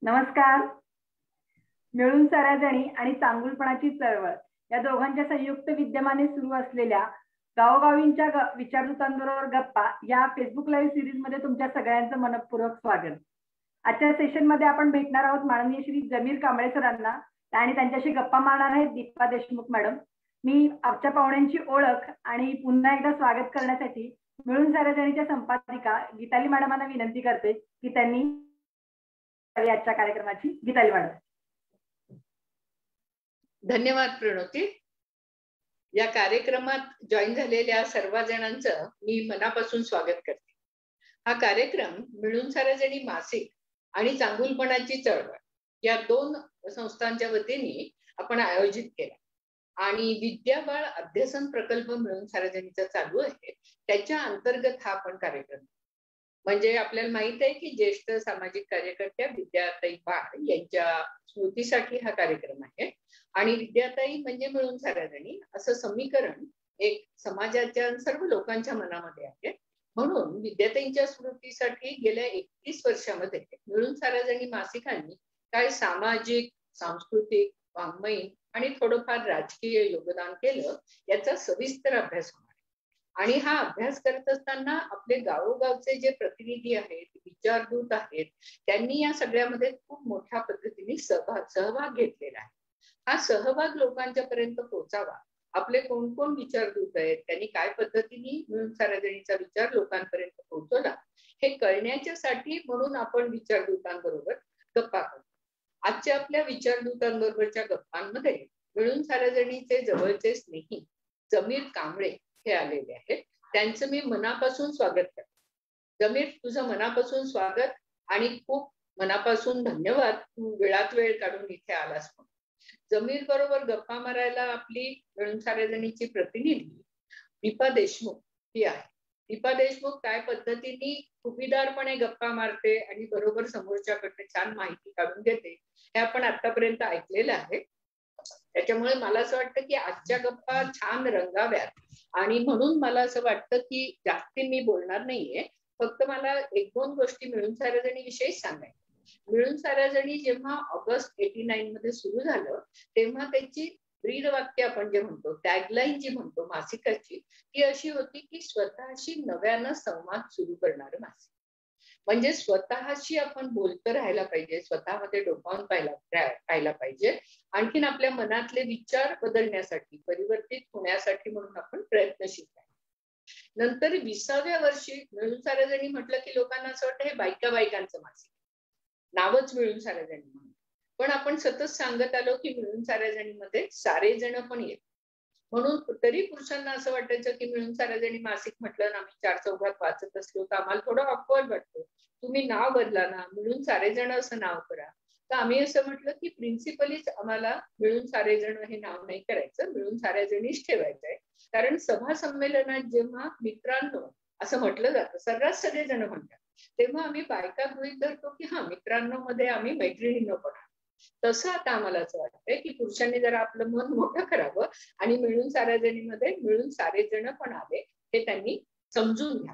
नमस्कार. मिळून साऱ्याजणी आणि चांगुलपणाची चळवळ या दोघांच्या संयुक्त विद्यमाने सुरू असलेल्या गावोगावींच्या विचारवंतांबरोबर गप्पा या फेसबुक लाईव्ह सिरीज मध्ये तुमच्या सगळ्यांचं मनपूर्वक स्वागत. आजच्या सेशन मध्ये आपण भेटणार आहोत माननीय श्री जमीर कांबळे सरांना आणि त्यांच्याशी गप्पा मारणार आहेत दीपा देशमुख मॅडम. मी आजच्या पाहुण्यांची ओळख आणि पुन्हा एकदा स्वागत करण्यासाठी मिळून साऱ्याजणीच्या संपादिका गीताली मॅडमांना विनंती करते की त्यांनी आजच्या कार्यक्रमाची. गीताली मॅडम. धन्यवाद प्रणोती. या कार्यक्रमात जॉईन झालेल्या सर्व जणांचं मी मनापासून स्वागत करते. हा कार्यक्रम मिळून साऱ्याजणी मासिक आणि चांगुलपणाची चळवळ या दोन संस्थांच्या वतीने आपण आयोजित केला आणि विद्याबाळ अध्यासन प्रकल्प मिळून साऱ्याजणीचा चालू आहे. त्याच्या अंतर्गत हा आपण कार्यक्रम म्हणजे आपल्याला माहित आहे की ज्येष्ठ सामाजिक कार्यकर्त्या विद्याताई बाळ यांच्या स्मृतीसाठी हा कार्यक्रम आहे. आणि विद्याताई म्हणजे मिळून साऱ्याजणी असं समीकरण एक समाजाच्या सर्व लोकांच्या मनामध्ये आहे. म्हणून विद्याताईंच्या स्मृतीसाठी गेल्या 31 वर्षामध्ये मिळून साऱ्याजणी मासिकांनी काय सामाजिक, सांस्कृतिक, वाङ्मयीन आणि थोडंफार राजकीय योगदान केलं याचा सविस्तर अभ्यास होणार. आणि हा अभ्यास करत असताना आपले गावोगावचे जे प्रतिनिधी आहेत, विचारदूत आहेत, त्यांनी या सगळ्यामध्ये खूप मोठ्या पद्धतीने सहभाग घेतलेला आहे. हा सहभाग लोकांच्या पर्यंत पोहोचावा. आपले कोण कोण विचारदूत आहेत, त्यांनी काय पद्धतीने मिळून साऱ्याजणीचा विचार लोकांपर्यंत पोहोचवला हे कळण्याच्यासाठी म्हणून आपण विचारदूतांबरोबर गप्पा करतो. आजच्या आपल्या विचारदूतांबरोबरच्या गप्पांमध्ये मिळून साऱ्याजणीचे जवळचे स्नेही जमीर कांबळे हे आलेले आहेत. त्यांचं मी मनापासून स्वागत करते. जमीर, तुझं मनापासून स्वागत आणि खूप मनापासून धन्यवाद, तू वेळात वेळ काढून इथे आलास. जमीर बरोबर गप्पा मारायला आपली मिळून साऱ्याजणीची प्रतिनिधी दीपा देशमुख ही आहे. दीपा देशमुख काय पद्धतीने खुबीदारपणे गप्पा मारते आणि बरोबर समोरच्याकडे छान माहिती काढून देते हे आपण आतापर्यंत ऐकलेलं आहे. त्याच्यामुळे मला असं वाटतं की आजच्या गप्पा छान रंगाव्यात आणि म्हणून मला असं वाटतं की जास्ती मी बोलणार नाहीये. फक्त मला एक दोन गोष्टी मिळून साऱ्याजणी विषयी सांगायचं. मिळून साऱ्याजणी जेव्हा ऑगस्ट 89 मध्ये सुरू झालं तेव्हा त्याची ब्रीद वाक्य आपण जे म्हणतो, टॅगलाईन जी म्हणतो मासिकाची, ती अशी होती की स्वतःशी नव्यानं संवाद सुरू करणारं मासिक. म्हणजे स्वतःशी आपण बोलतं राहायला पाहिजे, स्वतःमध्ये डोकावून पाहायला पाहिजे. आणखीन आपल्या मनातले विचार बदलण्यासाठी, परिवर्तित होण्यासाठी म्हणून आपण प्रयत्नशील आहे. नंतर 20व्या वर्षी मिळून साऱ्याजणी म्हटलं की लोकांना असं वाटतं हे बायकांचं मासिक, नावच मिळून साऱ्याजणी म्हणून. पण आपण सतत सांगत आलो की मिळून साऱ्याजणीमध्ये सारे जण पण येत. म्हणून तरी पुरुषांना असं वाटायचं की मिळून साऱ्याजणी मासिक म्हटलं ना, आम्ही चार चौघात वाचत असलो तर आम्हाला थोडं ऑकवर्ड वाटतं. तुम्ही नाव बदला ना, मिळून सारे जण असं नाव करा. तर आम्ही असं म्हटलं की प्रिन्सिपलीच आम्हाला मिळून सारे जण हे नाव नाही करायचं, मिळून साऱ्याजणीच ठेवायचंय. कारण सभा संमेलनात जेव्हा मित्रांनो असं म्हटलं जातं, सर्रास सगळे जण म्हणतात, तेव्हा आम्ही बायका गृहीत धरतो की हा मित्रांनो मध्ये आम्ही मैत्रिणींनो पण. तसं आता आम्हाला असं वाटतंय की पुरुषांनी जरा आपलं मन मोठं करावं आणि मिळून साऱ्याजणीमध्ये मिळून सारे जण पण आले हे त्यांनी समजून घ्या.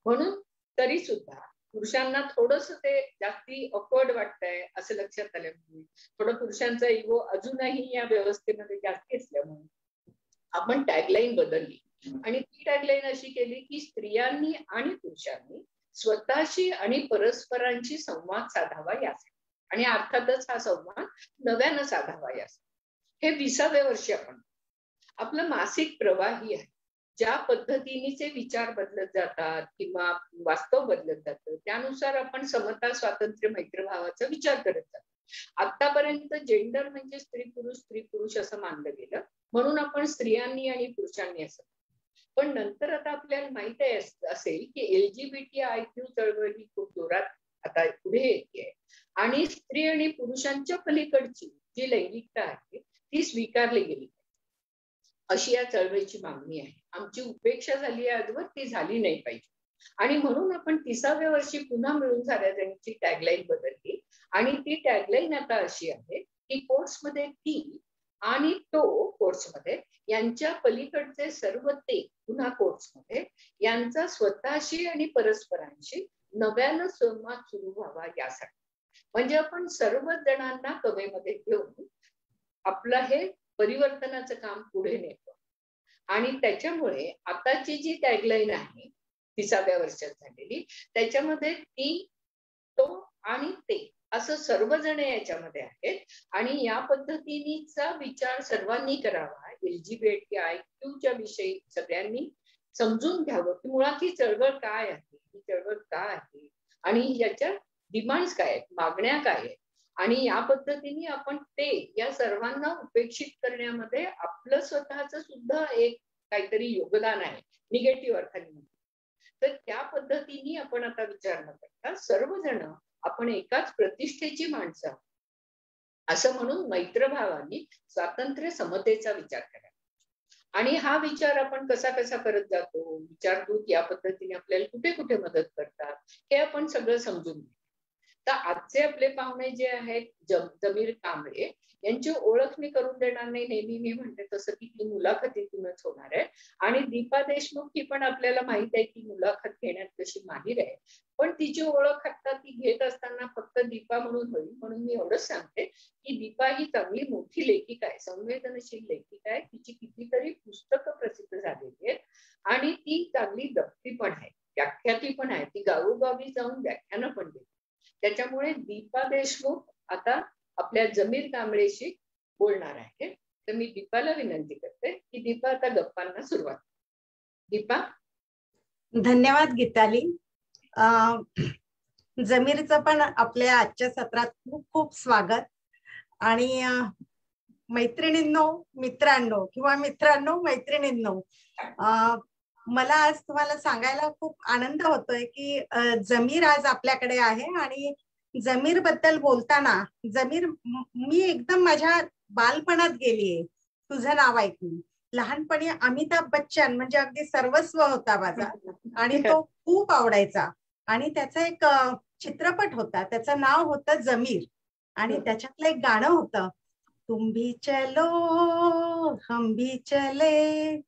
म्हणून तरी सुद्धा पुरुषांना थोडस ते जास्ती ऑकवर्ड वाटतंय असं लक्षात आल्यामुळे, थोडं पुरुषांचा इगो अजूनही या व्यवस्थेमध्ये जास्ती असल्यामुळे आपण टॅगलाईन बदलली आणि ती टॅगलाईन अशी केली की स्त्रियांनी आणि पुरुषांनी स्वतःशी आणि परस्परांशी संवाद साधावा यासाठी, आणि अर्थातच हा संवाद नव्यानं साधावा यासाठी. हे 20व्या वर्षी आपण आपलं मासिक प्रवाही आहे. ज्या पद्धतीने विचार बदलत जातात किंवा वास्तव बदलत जातं त्यानुसार आपण समता, स्वातंत्र्य, मैत्रभावाचा विचार करत जातो. आतापर्यंत जेंडर म्हणजे स्त्री पुरुष असं मानलं गेलं, म्हणून आपण स्त्रियांनी आणि पुरुषांनी असं. पण नंतर आता आपल्याला माहित आहे असेल की LGBTIQ चळवळ ही खूप जोरात आता पुढे येते आणि स्त्री आणि पुरुषांच्या पलीकडची जी लैंगिकता आहे ती स्वीकारली गेली अशी या चळवळीची मागणी आहे. आमची उपेक्षा झाली आहे आजवर, ती झाली नाही पाहिजे. आणि म्हणून आपण 30व्या वर्षी पुन्हा मिळून साऱ्याजणीची टॅगलाईन बदलली आणि ती टॅगलाईन आता अशी आहे की कोर्ट्समध्ये ती आणि तो कोर्ट्समध्ये यांच्या पलीकडचे सर्व ते पुन्हा कोर्ट्समध्ये यांचा स्वतःशी आणि परस्परांशी नव्यानं संवाद सुरू व्हावा यासाठी. म्हणजे आपण सर्वच जणांना कवेमध्ये घेऊन आपलं हे परिवर्तनाचं काम पुढे नेतो. आणि त्याच्यामुळे आताची जी टॅगलाईन आहे 30व्या वर्षात झालेली, त्याच्यामध्ये ती, तो आणि ते असं सर्वजण याच्यामध्ये आहेत. आणि या पद्धतीचा विचार सर्वांनी करावा. LGBTIQ विषयी सगळ्यांनी समजून घ्यावं की मुळात ही चळवळ काय आहे, ही चळवळ काय आहे आणि याच्या डिमांड्स काय आहेत, मागण्या काय आहेत. आणि या पद्धतीने आपण ते या सर्वांना उपेक्षित करण्यामध्ये आपलं स्वतःच सुद्धा एक काहीतरी योगदान आहे, निगेटिव्ह अर्थाने. तर त्या पद्धतीने आपण आता विचार न करता सर्वजण आपण एकाच प्रतिष्ठेची माणसं असं म्हणून मैत्रभावानी स्वातंत्र्य समतेचा विचार करा. आणि हा विचार आपण कसा कसा करत जातो, विचारदूत या पद्धतीने आपल्याला कुठे कुठे मदत करतात हे आपण सगळं समजून घेऊ. तर आजचे आपले पाहुणे जे आहेत जमीर कांबळे यांची ओळख मी करून देणार नाही, नेहमी मी म्हणते तसं की ती मुलाखतीतूनच होणार आहे. आणि दीपा देशमुख ही पण आपल्याला माहित आहे की मुलाखत घेण्यात कशी माहीर आहे. पण तिची ओळख आता ती घेत असताना फक्त दीपा म्हणून होईल म्हणून मी एवढंच सांगते की दीपा ही चांगली मोठी लेखिका आहे, संवेदनशील लेखिका आहे. तिची कितीतरी पुस्तकं प्रसिद्ध झालेली आहेत आणि ती चांगली जप्ती पण आहे, व्याख्याती पण आहे. ती गावोगावी जाऊन व्याख्यानं पण देते. त्याच्यामुळे दीपा देशमुख आता आपल्या जमीर कांबळेशी बोलणार आहे. तर मी दीपाला विनंती करते की दीपा आता गप्पांना सुरुवात. दीपा. धन्यवाद गीताली. जमीरचं पण आपल्या आजच्या सत्रात खूप खूप स्वागत. आणि मैत्रिणींनो, मित्रांनो किंवा मित्रांनो मैत्रिणींनो, मला आज तुम्हाला सांगायला खूप आनंद होतोय की जमीर आज आपल्याकडे आहे. आणि जमीर बद्दल बोलताना, जमीर मी एकदम माझ्या बालपणात गेलीये तुझं नाव ऐकून. लहानपणी अमिताभ बच्चन म्हणजे अगदी सर्वस्व होता माझा आणि तो खूप आवडायचा. आणि त्याचा एक चित्रपट होता, त्याचं नाव होतं जमीर. आणि त्याच्यातलं एक गाणं होतं, तुम भी चलो हम भी चले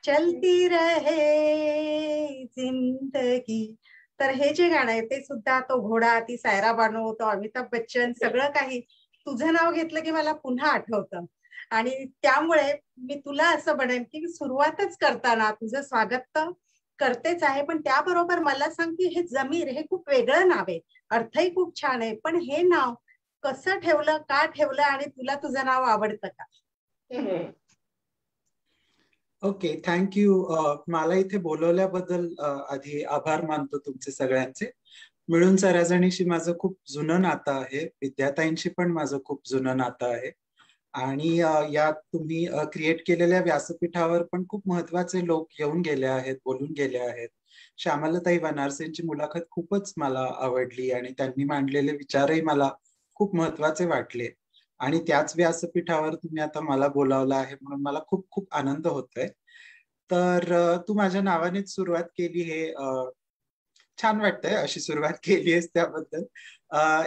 चलती रहे जिंदगी. तर हे जे गाणं आहे ते सुद्धा, तो घोडा, ती सायरा बानो, तो अमिताभ बच्चन, सगळं काही तुझं नाव घेतलं की मला पुन्हा आठवतं. आणि त्यामुळे मी तुला असं म्हणेन की सुरुवातच करताना तुझं स्वागत तर करतेच आहे, पण त्याबरोबर मला सांग की हे जमीर हे खूप वेगळं नाव आहे, अर्थही खूप छान आहे, पण हे नाव कसं ठेवलं, का ठेवलं आणि तुला तुझं नाव आवडतं का? Okay, thank you. मला इथे बोलवल्याबद्दल आधी आभार मानतो तुमचे सगळ्यांचे. मिळून सराजणीशी माझं खूप जुनं नातं आहे, विद्याताईंशी पण माझं खूप जुनं नातं आहे. आणि यात तुम्ही क्रिएट केलेल्या व्यासपीठावर पण खूप महत्वाचे लोक येऊन गेले आहेत, बोलून गेले आहेत. श्यामलताई बनारसेंची मुलाखत खूपच मला आवडली आणि त्यांनी मांडलेले विचारही मला खूप महत्वाचे वाटले. आणि त्याच व्यासपीठावर तुम्ही आता मला बोलावलं आहे म्हणून मला खूप खूप आनंद होतोय. तर तू माझ्या नावानेच सुरुवात केली, हे छान वाटतंय. अशी सुरुवात केली आहेस त्याबद्दल.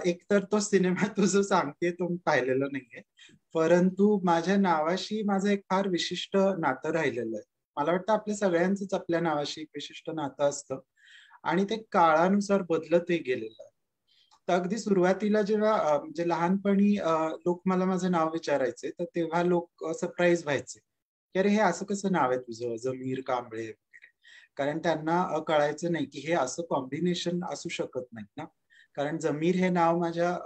एकतर तो सिनेमा तू जो सांगते तो मी पाहिलेला नाहीये, परंतु माझ्या नावाशी माझं एक फार विशिष्ट नातं राहिलेलं आहे. मला वाटतं आपल्या सगळ्यांचंच आपल्या नावाशी एक विशिष्ट नातं असतं आणि ते काळानुसार बदलतही गेलेलं आहे. तर अगदी सुरुवातीला जेव्हा म्हणजे लहानपणी लोक मला माझं नाव विचारायचे तर तेव्हा लोक सरप्राईज व्हायचे की अरे हे असं कसं नाव आहे तुझं, जमीर कांबळे वगैरे. कारण त्यांना कळायचं नाही की हे असं कॉम्बिनेशन असू शकत नाही ना. कारण जमीर हे नाव माझ्या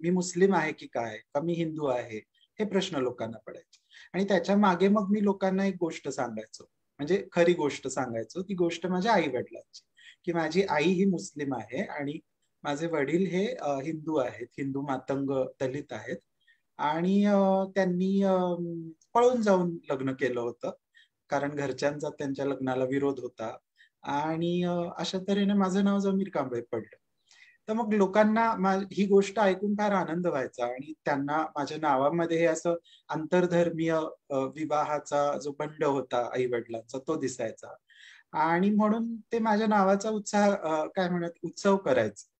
मी मुस्लिम आहे की काय, का मी हिंदू आहे, हे प्रश्न लोकांना पडायचे. आणि त्याच्या मागे मग मी लोकांना एक गोष्ट सांगायचो, म्हणजे खरी गोष्ट सांगायचो. ती गोष्ट माझ्या आई वडिलांची, की माझी आई ही मुस्लिम आहे आणि माझे वडील हे हिंदू आहेत, हिंदू मातंग दलित आहेत. आणि त्यांनी पळून जाऊन लग्न केलं होतं कारण घरच्यांचा त्यांच्या लग्नाला विरोध होता. आणि अशा तऱ्हेने माझं नाव जमीर कांबळे पडलं. तर मग लोकांना ही गोष्ट ऐकून फार आनंद व्हायचा आणि त्यांना माझ्या नावामध्ये हे असं आंतरधर्मीय विवाहाचा जो बंड होता आई वडिलांचा तो दिसायचा. आणि म्हणून ते माझ्या नावाचा काय म्हणत उत्सव करायचे.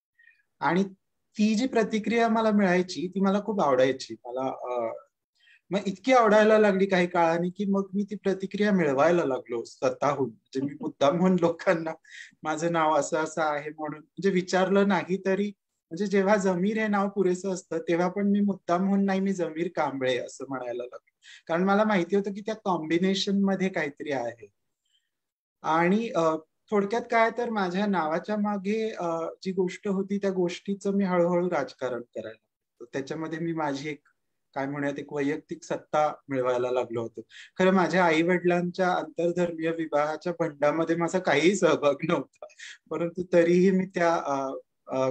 आणि ती जी प्रतिक्रिया मला मिळायची ती मला खूप आवडायची. मला मग इतकी आवडायला लागली काही काळाने की मग मी ती प्रतिक्रिया मिळवायला लागलो स्वतःहून. म्हणजे मी मुद्दाम म्हणून लोकांना माझं नाव असं असं आहे म्हणून म्हणजे विचारलं नाही तरी म्हणजे जेव्हा जमीर हे नाव पुरेसं असतं तेव्हा पण मी मुद्दामहून नाही, मी जमीर कांबळे असं म्हणायला लागलो, कारण मला माहिती होतं की त्या कॉम्बिनेशन मध्ये काहीतरी आहे. आणि थोडक्यात काय तर माझ्या नावाच्या मागे जी गोष्ट होती त्या गोष्टीचं मी हळूहळू राजकारण करायला लागलो. त्याच्यामध्ये मी माझी एक काय म्हणूयात एक वैयक्तिक सत्ता मिळवायला लागलो होतो. खरं माझ्या आई वडिलांच्या आंतरधर्मीय विवाहाच्या बंडामध्ये माझा काहीही सहभाग नव्हता, परंतु तरीही मी त्या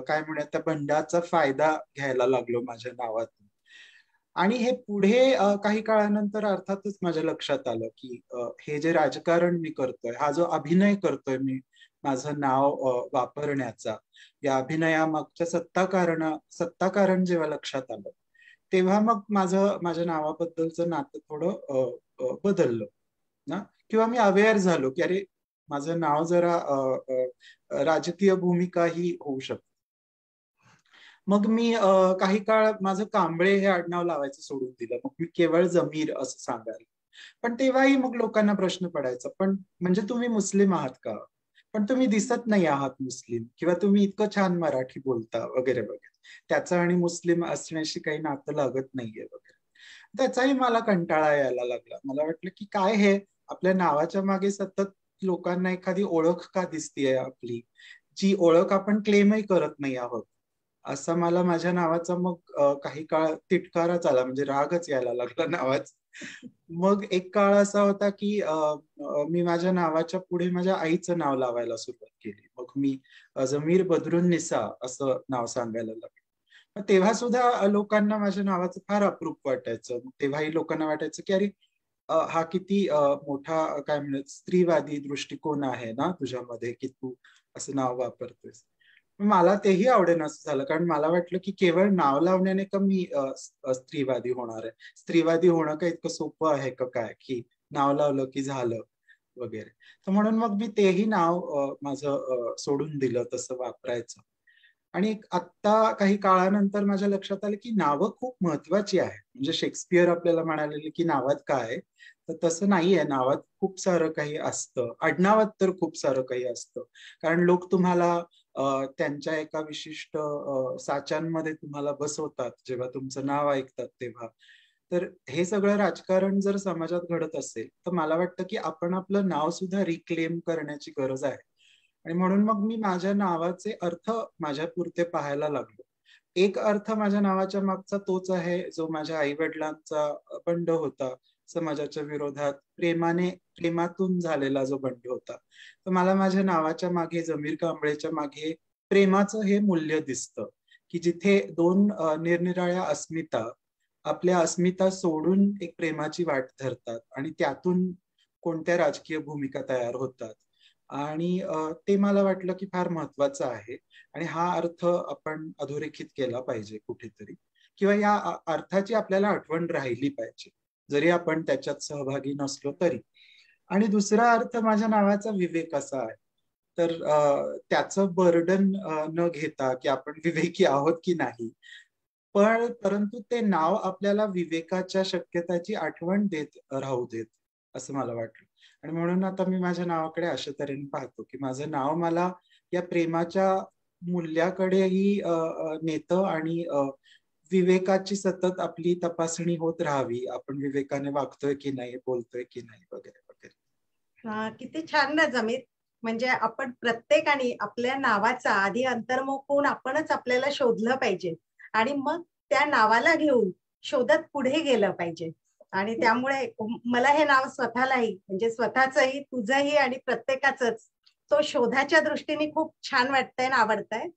काय म्हणूयात त्या बंडाचा फायदा घ्यायला लागलो माझ्या नावातून. आणि हे पुढे काही काळानंतर अर्थातच माझ्या लक्षात आलं की हे जे राजकारण मी करतोय, हा जो अभिनय करतोय मी माझं नाव वापरण्याचा, या अभिनयामागच्या सत्ताकारण जेव्हा लक्षात आलं तेव्हा मग माझ्या नावाबद्दलचं नातं थोडं बदललं ना, किंवा मी अवेअर झालो की अरे माझं नाव जरा राजकीय भूमिका ही होऊ शकते. मग मी काही काळ माझं कांबळे हे आडनाव लावायचं सोडून दिलं. मग मी केवळ जमीर असं सांगायला. पण तेव्हाही मग लोकांना प्रश्न पडायचा, पण म्हणजे तुम्ही मुस्लिम आहात का? पण तुम्ही दिसत नाही आहात मुस्लिम, किंवा तुम्ही इतकं छान मराठी बोलता वगैरे वगैरे, त्याचं आणि मुस्लिम असण्याशी काही नातं लागत नाहीये वगैरे. त्याचाही मला कंटाळा यायला लागला. मला वाटलं की काय हे आपल्या नावाच्या मागे सतत लोकांना एखादी ओळख का दिसतीये आपली, जी ओळख आपण क्लेमही करत नाही आहोत. असा मला माझ्या नावाचा मग काही काळ तिटकाराच आला, म्हणजे रागच यायला लागला नावाचा. मग एक काळ असा होता की मी माझ्या नावाच्या पुढे माझ्या आईचं नाव लावायला सुरुवात केली. मग मी जमीर बदरुन निसा असं नाव सांगायला लागलो. तेव्हा सुद्धा लोकांना माझ्या नावाचं फार अप्रूप वाटायचं. तेव्हाही लोकांना वाटायचं की अरे हा किती मोठा काय म्हणत स्त्रीवादी दृष्टिकोन आहे ना तुझ्यामध्ये, की तू असं नाव वापरतोयस. मला तेही आवडेनासं झालं, कारण मला वाटलं की केवळ नाव लावण्याने का मी स्त्रीवादी होणार आहे. स्त्रीवादी होणं का इतकं सोपं आहे का काय, की नाव लावलं की झालं वगैरे. तर म्हणून मग मी तेही नाव माझं सोडून दिलं तसं वापरायचं. आणि आत्ता काही काळानंतर माझ्या लक्षात आलं की नावं खूप महत्वाची आहे. म्हणजे शेक्सपियर आपल्याला म्हणालेले की नावात काय, तर तसं नाहीये. नावात खूप सारं काही असतं, आडनावात तर खूप सारं काही असतं. कारण लोक तुम्हाला त्यांच्या एका विशिष्ट साच्यांमध्ये तुम्हाला बसवतात जेव्हा तुमचं नाव ऐकतात तेव्हा. तर हे सगळं राजकारण जर समाजात घडत असेल तर मला वाटतं की आपण आपलं नाव सुद्धा रिक्लेम करण्याची गरज आहे. आणि म्हणून मग मी माझ्या नावाचे अर्थ माझ्या पुरते पाहायला लागलो. एक अर्थ माझ्या नावाच्या मागचा तोच आहे जो माझ्या आई वडिलांचा बंड होता समाजाच्या विरोधात, प्रेमातून झालेला जो बंड होता. तर मला माझ्या नावाच्या मागे, जमीर कांबळेच्या मागे प्रेमाचं हे मूल्य दिसतं, की जिथे दोन निरनिराळ्या अस्मिता आपल्या अस्मिता सोडून एक प्रेमाची वाट धरतात आणि त्यातून कोणत्या राजकीय भूमिका तयार होतात. आणि ते मला वाटलं की फार महत्वाचं आहे आणि हा अर्थ आपण अधोरेखित केला पाहिजे कुठेतरी, किंवा या अर्थाची आपल्याला आठवण राहिली पाहिजे जरी आपण त्याच्यात सहभागी नसलो तरी. आणि दुसरा अर्थ माझ्या नावाचा विवेक असा आहे. तर त्याचं बर्डन न घेता की आपण विवेकी आहोत की नाही, परंतु ते नाव आपल्याला विवेकाच्या शक्यताची आठवण देत राहू देत असं मला वाटलं. आणि म्हणून आता मी माझ्या नावाकडे अशा तऱ्हेने पाहतो की माझं नाव मला या प्रेमाच्या मूल्याकडेही नेतं आणि विवेकाची सतत आपली तपासणी होत राहावी, आपण विवेकाने वागतोय की नाही, बोलतोय की नाही वगैरे वगैरे. किती छान ना जमीर. म्हणजे आपण प्रत्येकाने आपल्या नावाचा आधी अंतर्मुख होऊन आपणच आपल्याला शोधलं पाहिजे आणि मग त्या नावाला घेऊन शोधत पुढे गेलं पाहिजे. आणि त्यामुळे मला हे नाव स्वतःलाही म्हणजे स्वतःचंही तुझंही आणि प्रत्येकाचंच तो शोधाच्या दृष्टीने खूप छान वाटतंय ना आवडतंय.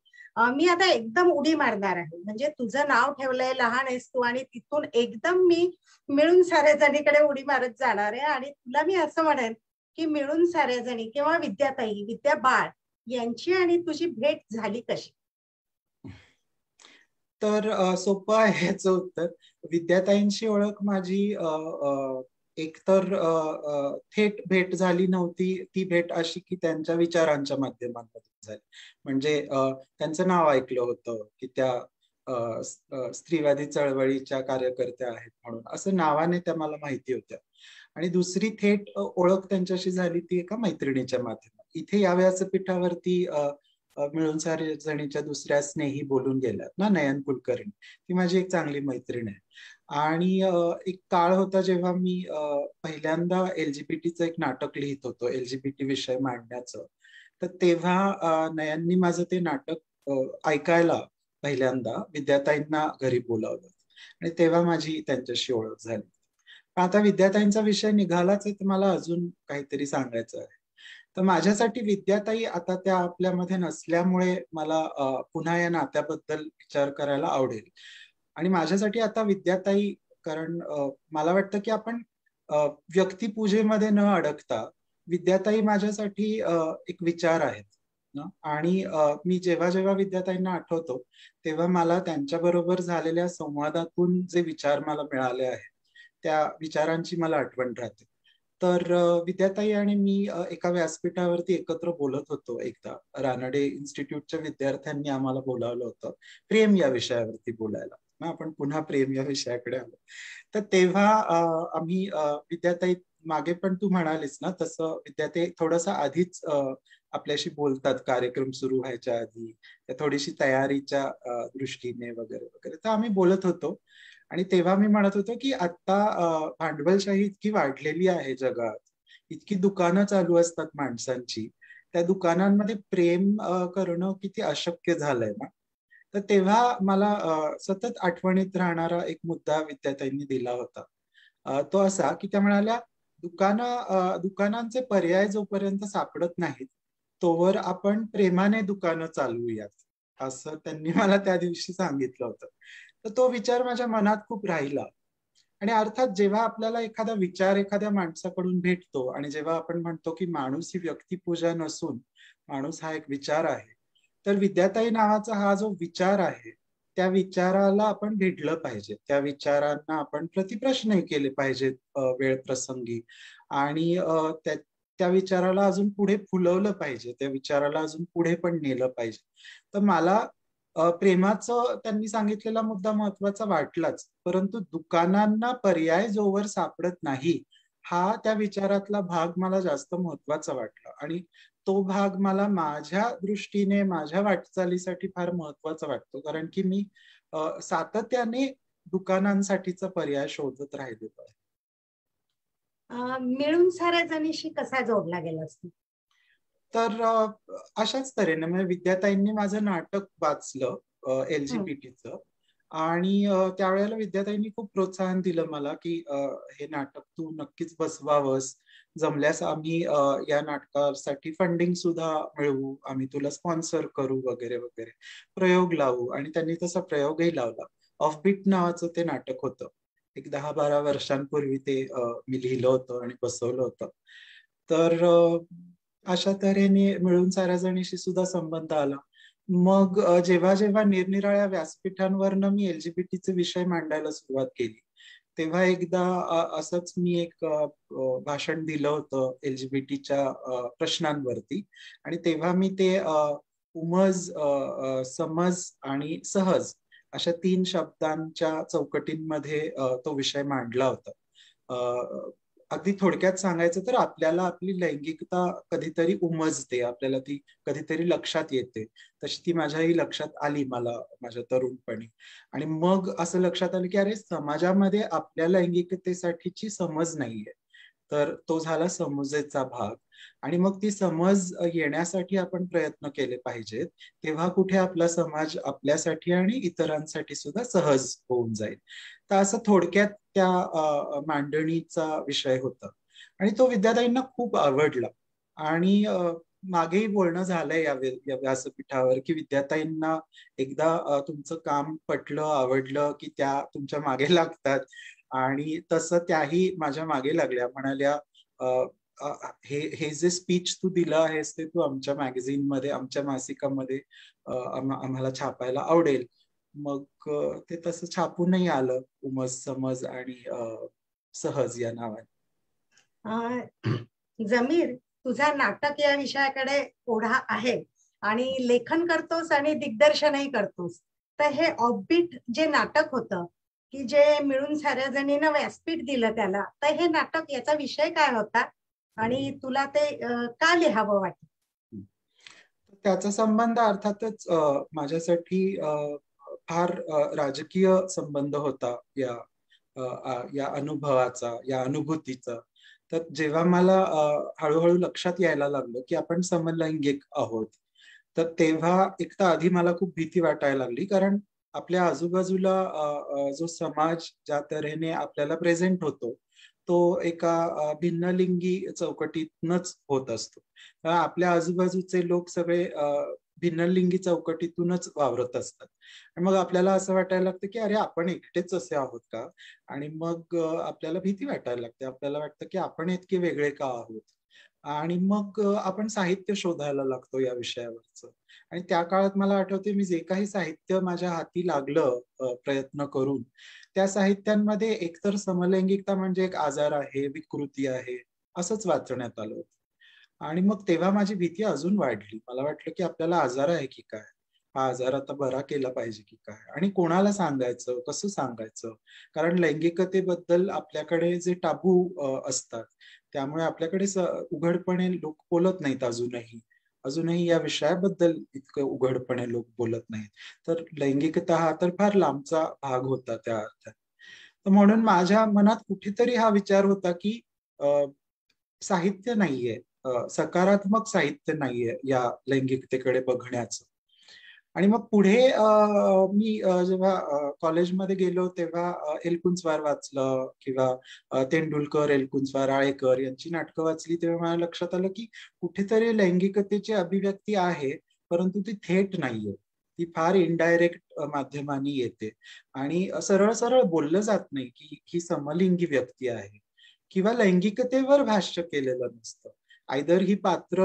मी आता एकदम उडी मारणार आहे. म्हणजे तुझं नाव ठेवलंय लहान आहेस तू आणि तिथून एकदम मी मिळून साऱ्या जणीकडे उडी मारत जाणार आहे. आणि तुला मी असं म्हणेन की मिळून साऱ्या जणी किंवा विद्याताई, विद्या बाळ यांची आणि तुझी भेट झाली कशी? तर सोपं आहे याचं उत्तर. विद्याताईंची ओळख माझी एकतर थेट भेट झाली नव्हती. ती भेट अशी की त्यांच्या विचारांच्या माध्यमातून झाली. म्हणजे त्यांचं नाव ऐकलं होतं की त्या स्त्रीवादी चळवळीच्या कार्यकर्त्या आहेत म्हणून, असं नावाने त्या मला माहिती होत्या. आणि दुसरी थेट ओळख त्यांच्याशी झाली ती एका मैत्रिणीच्या माध्यमात. इथे या व्यासपीठावरती मिळून सारेजणीच्या दुसऱ्या स्नेही बोलून गेल्यात ना, नयन कुलकर्णी, ती माझी एक चांगली मैत्रीण आहे. आणि एक काळ होता जेव्हा मी पहिल्यांदा एलजीबीटीचं एक नाटक लिहित होतो, एलजीबीटी विषय मांडण्याचं. तर तेव्हा नयननी माझं ते नाटक ऐकायला पहिल्यांदा विद्याताईंना घरी बोलावलं आणि तेव्हा माझी त्यांच्याशी ओळख झाली. आता विद्याताईंचा विषय निघालाच आहे, तर मला अजून काहीतरी सांगायचं आहे. तर माझ्यासाठी विद्याताई आता त्या आपल्यामध्ये नसल्यामुळे मला पुन्हा या नात्याबद्दल विचार करायला आवडेल. आणि माझ्यासाठी आता विद्याताई, कारण मला वाटतं की आपण व्यक्तिपूजेमध्ये न अडकता विद्याताई माझ्यासाठी एक विचार आहेत ना. आणि मी जेव्हा जेव्हा विद्याताईंना आठवतो तेव्हा मला त्यांच्याबरोबर झालेल्या संवादातून जे विचार मला मिळाले आहेत त्या विचारांची मला आठवण राहते. तर विद्याताई आणि मी एका व्यासपीठावरती एकत्र बोलत होतो एकदा. रानडे इन्स्टिट्यूटच्या विद्यार्थ्यांनी आम्हाला बोलावलं होतं प्रेम या विषयावरती बोलायला. आपण पुन्हा प्रेम या विषयाकडे आलो. तर तेव्हा आम्ही विद्याताई, मागे पण तू म्हणालीस ना तसं, विद्याताई थोडंसं आधीच आपल्याशी बोलतात कार्यक्रम सुरू व्हायच्या आधी, थोडीशी तयारीच्या दृष्टीने वगैरे वगैरे. तर आम्ही बोलत होतो आणि तेव्हा मी म्हणत होतो की आता भांडवलशाही इतकी वाढलेली आहे जगात, इतकी दुकानं चालू असतात माणसांची, त्या दुकानांमध्ये प्रेम करणं किती अशक्य झालंय ना. तर तेव्हा मला सतत आठवणीत राहणारा एक मुद्दा विद्याताईंनी दिला होता. तो असा की त्या म्हणाल्या, दुकानांचे पर्याय जोपर्यंत सापडत नाहीत तोवर आपण प्रेमाने दुकानं चालवूयात, असं त्यांनी मला त्या दिवशी सांगितलं होतं. तर तो विचार माझ्या मनात खूप राहिला. आणि अर्थात जेव्हा आपल्याला एखादा विचार एखाद्या माणसाकडून भेटतो आणि जेव्हा आपण म्हणतो की माणूस ही व्यक्तिपूजा नसून माणूस हा एक विचार आहे, तर विद्याताई नावाचा हा जो विचार आहे त्या विचाराला आपण भेटलं पाहिजे, त्या विचारांना आपण प्रतिप्रश्नही केले पाहिजेत वेळ प्रसंगी. आणि त्या विचाराला अजून पुढे फुलवलं पाहिजे, त्या विचाराला अजून पुढे पण नेलं पाहिजे. तर मला प्रेमाचं त्यांनी सांगितलेला मुद्दा महत्वाचा वाटलाच, परंतु दुकानांना पर्याय जोवर सापडत नाही हा त्या विचारातला भाग मला जास्त महत्वाचा वाटला. आणि तो भाग मला माझ्या दृष्टीने माझ्या वाटचालीसाठी फार महत्वाचा वाटतो, कारण की मी सातत्याने दुकानांसाठीचा पर्याय शोधत राहिलेलो आहे. मिळून साऱ्या जणीशी कसा जोडला गेलास? तर अशाच तऱ्हेने म्हणजे विद्याताईंनी माझं नाटक वाचलं एलजीबीटीचं, आणि त्यावेळेला विद्याताईंनी खूप प्रोत्साहन दिलं मला की हे नाटक तू नक्कीच बसवावंस, जमल्यास आम्ही या नाटकासाठी फंडिंग सुद्धा मिळवू, आम्ही तुला स्पॉन्सर करू वगैरे वगैरे, प्रयोग लावू. आणि त्यांनी तसा प्रयोगही लावला. ऑफबीट नावाचं ते नाटक होतं, एक 10-12 वर्षांपूर्वी ते मी लिहिलं होतं आणि बसवलं होतं. तर अशा तऱ्हेने मिळून साऱ्या जणीशी सुद्धा संबंध आला. मग जेव्हा जेव्हा निरनिराळ्या व्यासपीठांवरनं मी एलजीबीटीचे विषय मांडायला सुरुवात केली, तेव्हा एकदा असंच मी एक भाषण दिलं होतं एलजीबीटीच्या प्रश्नांवरती. आणि तेव्हा मी ते उमज, समज आणि सहज अशा 3 शब्दांच्या चौकटींमध्ये तो विषय मांडला होता. अगदी थोडक्यात सांगायचं तर आपल्याला आपली लैंगिकता कधीतरी उमजते, आपल्याला ती कधीतरी लक्षात येते. तशी ती माझ्याही लक्षात आली मला माझ्या तरुणपणी. आणि मग असं लक्षात आलं की अरे, समाजामध्ये आपल्या लैंगिकतेसाठीची समज नाहीये. तर तो झाला समजेचा भाग. आणि मग ती समज येण्यासाठी आपण प्रयत्न केले पाहिजेत, तेव्हा कुठे आपला समाज आपल्यासाठी आणि इतरांसाठी सुद्धा सहज होऊन जाईल. तर असं थोडक्यात त्या मांडणीचा विषय होता. आणि तो विद्याताईंना खूप आवडला. आणि मागेही बोलणं झालंय या व्यासपीठावर की विद्याताईंना एकदा तुमचं काम पटलं, आवडलं की त्या तुमच्या मागे लागतात. आणि तसं त्याही माझ्या मागे लागल्या, म्हणाल्या हे जे स्पीच तू दिलं आहेस ते तू आमच्या मॅगझिन मध्ये, आमच्या मासिकामध्ये आम्हाला छापायला आवडेल. मग ते तसं छापूनही आलं, उमज, समज आणि सहज या नावाने. जमीर, तुझा नाटक या विषयाकडे ओढा आहे आणि लेखन करतोस आणि दिग्दर्शनही करतोस. तर हे ऑफबीट जे नाटक होतं की जे मिळून साऱ्या जणींना व्यासपीठ दिलं त्याला, तर हे नाटक याचा विषय काय होता आणि तुला ते का लिहावं वाटलं? त्याचा संबंध अर्थातच माझ्यासाठी फार राजकीय संबंध होता या अनुभवाचा, या अनुभूतीचा. तर जेव्हा मला हळूहळू लक्षात यायला लागलं की आपण समलैंगिक आहोत, तर तेव्हा एक तर आधी मला खूप भीती वाटायला लागली, कारण आपल्या आजूबाजूला जो समाज ज्या तऱ्हेने आपल्याला प्रेझेंट होतो तो एका भिन्नलिंगी चौकटीतूनच होत असतो. आपल्या आजूबाजूचे लोक सगळे भिन्नलिंगी चौकटीतूनच वावरत असतात. मग आपल्याला असं वाटायला लागतं की अरे आपण एकटेच असे आहोत का, आणि मग आपल्याला भीती वाटायला लागते. आपल्याला वाटतं की आपण इतके वेगळे का आहोत, आणि मग आपण साहित्य शोधायला लागतो या विषयावरचं. आणि त्या काळात मला आठवते मी जे काही साहित्य माझ्या हाती लागलं प्रयत्न करून, त्या साहित्यांमध्ये एकतर समलैंगिकता म्हणजे एक आजार आहे, विकृती आहे असंच वाचण्यात आलं होतं. आणि मग तेव्हा माझी भीती अजून वाढली. मला वाटलं की आपल्याला आजार आहे की काय, हा आजार आता बरा केला पाहिजे की काय, आणि कोणाला सांगायचं, कसं सांगायचं. कारण लैंगिकतेबद्दल आपल्याकडे जे टाबू असतात त्यामुळे आपल्याकडे उघडपणे लोक बोलत नाहीत. अजूनही या विषयाबद्दल इतकं उघडपणे लोक बोलत नाहीत. तर लैंगिकता हा तर फार लांबचा भाग होता त्या अर्थात. तर म्हणून माझ्या मनात कुठेतरी हा विचार होता की साहित्य नाहीये, सकारात्मक साहित्य नाहीये या लैंगिकतेकडे बघण्याचं. आणि मग पुढे मी जेव्हा कॉलेजमध्ये गेलो तेव्हा एलकुंचवार वाचलं, किंवा तेंडुलकर, एलकुंचवार, आळेकर यांची नाटकं वाचली, तेव्हा मला लक्षात आलं की कुठेतरी लैंगिकतेची अभिव्यक्ती आहे, परंतु ती थेट नाहीये. ती फार इनडायरेक्ट माध्यमांनी येते, आणि सरळ सरळ बोललं जात नाही की ही समलिंगी व्यक्ती आहे, किंवा लैंगिकतेवर भाष्य केलेलं नसतं. आयदर ही पात्र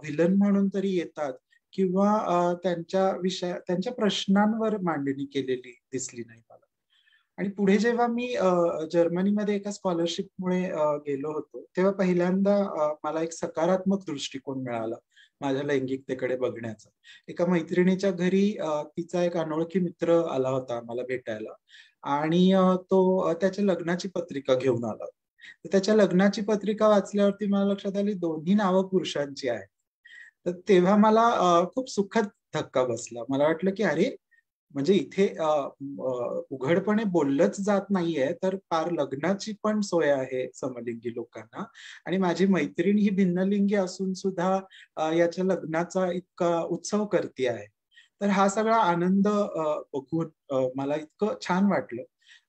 व्हिलन म्हणून तरी येतात, किंवा त्यांच्या प्रश्नांवर मांडणी केलेली दिसली नाही मला. आणि पुढे जेव्हा मी जर्मनीमध्ये एका स्कॉलरशिपमुळे गेलो होतो, तेव्हा पहिल्यांदा मला एक सकारात्मक दृष्टिकोन मिळाला माझ्या लैंगिकतेकडे बघण्याचा. एका मैत्रिणीच्या घरी तिचा एक अनोळखी मित्र आला होता मला भेटायला, आणि तो त्याच्या लग्नाची पत्रिका घेऊन आला. त्याच्या लग्नाची पत्रिका वाचल्यावरती मला लक्षात आली दोन्ही नावं पुरुषांची आहेत. तर तेव्हा मला खूप सुखद धक्का बसला. मला वाटलं की अरे, म्हणजे इथे उघडपणे बोललंच जात नाहीये, तर फार लग्नाची पण सोय आहे समलिंगी लोकांना, आणि माझी मैत्रीण ही भिन्नलिंगी असून सुद्धा याच्या लग्नाचा इतका उत्सव करते आहे. तर हा सगळा आनंद बघून मला इतकं छान वाटलं.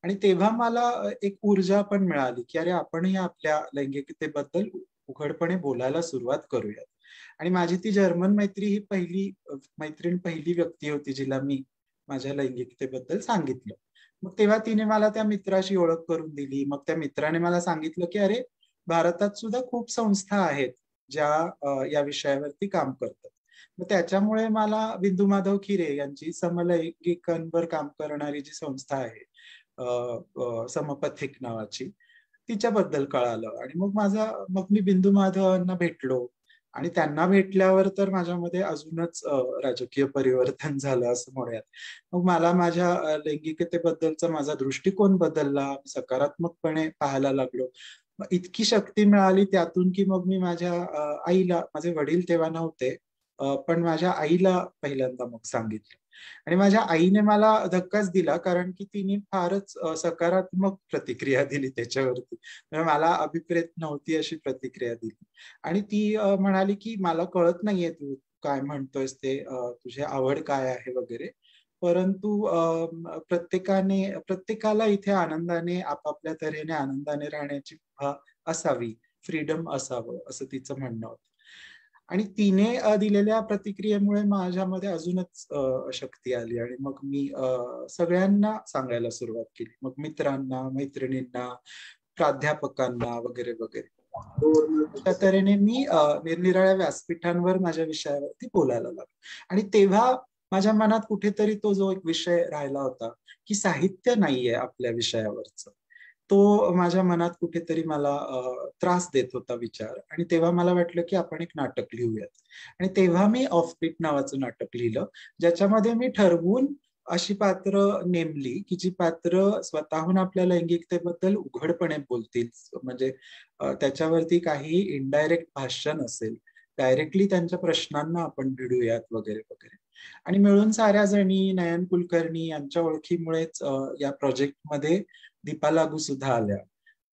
आणि तेव्हा मला एक ऊर्जा पण मिळाली की अरे, आपणही आपल्या लैंगिकतेबद्दल उघडपणे बोलायला सुरुवात करूयात. आणि माझी ती जर्मन मैत्री ही पहिली व्यक्ती होती जिला मी माझ्या लैंगिकतेबद्दल सांगितलं. मग तेव्हा तिने मला त्या मित्राशी ओळख करून दिली. मग त्या मित्राने मला सांगितलं की अरे, भारतात सुद्धा खूप संस्था आहेत ज्या या विषयावरती काम करतात. मग त्याच्यामुळे मला बिंदू माधव खिरे यांची समलैंगिकांवर काम करणारी जी संस्था आहे समपथिक नावाची, तिच्याबद्दल कळालं. आणि मग मी बिंदू माधवांना भेटलो, आणि त्यांना भेटल्यावर तर माझ्यामध्ये अजूनच राजकीय परिवर्तन झालं असं म्हणूयात. मग मला माझ्या लैंगिकतेबद्दलचा माझा दृष्टिकोन बदलला, सकारात्मकपणे पाहायला लागलो. इतकी शक्ती मिळाली त्यातून की मग मी माझ्या आईला, माझे वडील तेव्हा नव्हते, पण माझ्या आईला पहिल्यांदा मग सांगितलं. आणि माझ्या आईने मला धक्काच दिला, कारण की तिने फारच सकारात्मक प्रतिक्रिया दिली त्याच्यावरती. मला अभिप्रेत नव्हती अशी प्रतिक्रिया दिली. आणि ती म्हणाली की मला कळत नाहीये तू काय म्हणतोयस ते, तुझी आवड काय आहे वगैरे, परंतु प्रत्येकाला इथे आनंदाने, आपापल्या तऱ्हेने आनंदाने राहण्याची असावी, फ्रीडम असावं, असं तिचं म्हणणं होतं. आणि तिने दिलेल्या प्रतिक्रियेमुळे माझ्यामध्ये अजूनच शक्ती आली. आणि मग मी सगळ्यांना सांगायला सुरुवात केली, मग मित्रांना, मैत्रिणींना, प्राध्यापकांना वगैरे वगैरे. त्या तऱ्हेने मी निरनिराळ्या व्यासपीठांवर माझ्या विषयावरती बोलायला लागलो. आणि तेव्हा माझ्या मनात कुठेतरी तो जो एक विषय राहिला होता की साहित्य नाहीये आपल्या विषयावरचं, तो माझ्या मनात कुठेतरी मला त्रास देत होता विचार. आणि तेव्हा मला वाटलं की आपण एक नाटक लिहूयात. आणि तेव्हा मी ऑफबीट नावाचं नाटक लिहिलं, ज्याच्यामध्ये मी ठरवून अशी पात्र नेमली की जी पात्र स्वतःहून आपल्या लैंगिकतेबद्दल उघडपणे बोलतील, म्हणजे त्याच्यावरती काही इनडायरेक्ट भाष्य नसेल, डायरेक्टली त्यांच्या प्रश्नांना आपण भिडूयात वगैरे वगैरे. आणि मिळून साऱ्या जणी, नयन कुलकर्णी यांच्या ओळखीमुळेच या प्रोजेक्टमध्ये दीपा लागू सुद्धा आल्या,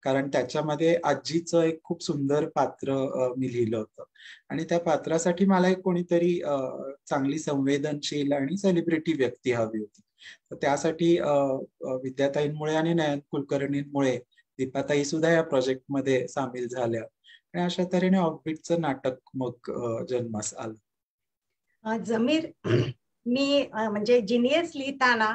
कारण त्याच्यामध्ये आजीचं एक खूप सुंदर पात्र मी लिहिलं होतं आणि त्या पात्रासाठी मला एक कोणीतरी चांगली संवेदनशील आणि सेलिब्रिटी व्यक्ती हवी होती. तर त्यासाठी विद्याताईंमुळे आणि नयन कुलकर्णींमुळे दीपाताई सुद्धा या प्रोजेक्टमध्ये सामील झाल्या आणि अशा तऱ्हेने ऑफबीटचं नाटक मग जन्मास आलं. जमीर, मी म्हणजे जिनियस लिहिताना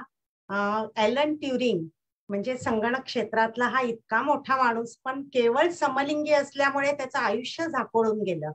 ॲलन ट्युरिंग म्हणजे संगणक क्षेत्रातला हा इतका मोठा माणूस पण केवळ समलिंगी असल्यामुळे त्याचं आयुष्य झाकोळून गेलं.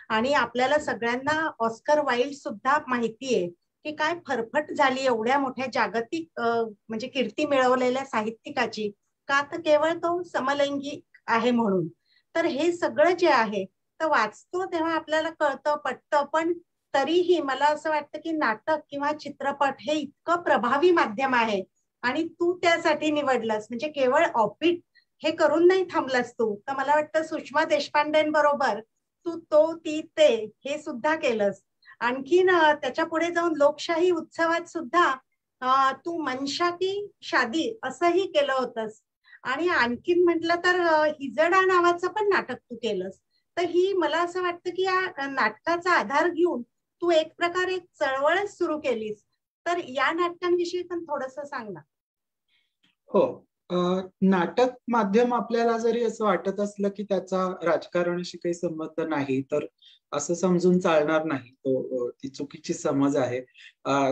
आणि आपल्याला सगळ्यांना ऑस्कर वाईल्ड सुद्धा माहितीये की काय फरफट झाली एवढ्या मोठ्या जागतिक म्हणजे कीर्ती मिळवलेल्या साहित्यिकाची, का तर केवळ तो समलिंगी आहे म्हणून. तर हे सगळं जे आहे तर वाचतो तेव्हा आपल्याला कळतं, पटतं, पण तरीही मला असं वाटतं की नाटक किंवा चित्रपट हे इतकं प्रभावी माध्यम आहे आणि तू त्यासाठी निवडलंस, म्हणजे केवळ ऑफबीट हे करून नाही थांबलास तू, तर मला वाटतं सुषमा देशपांडेंबरोबर तू तो ती ते हे सुद्धा केलंस. आणखीन त्याच्या पुढे जाऊन लोकशाही उत्सवात सुद्धा तू मनशा की शादी असंही केलं होतंस. आणि आणखीन म्हटलं तर हिजडा नावाचं पण नाटक तू केलंस. तर ही मला असं वाटतं की या नाटकाचा आधार घेऊन तू एक प्रकारे चळवळच सुरू केलीस. तर या नाटकांविषयी पण थोडस सांग ना. हो, नाटक माध्यम आपल्याला जरी असं वाटत असलं की त्याचा राजकारणाशी काही संबंध नाही, तर असं समजून चालणार नाही. ती चुकीची समज आहे.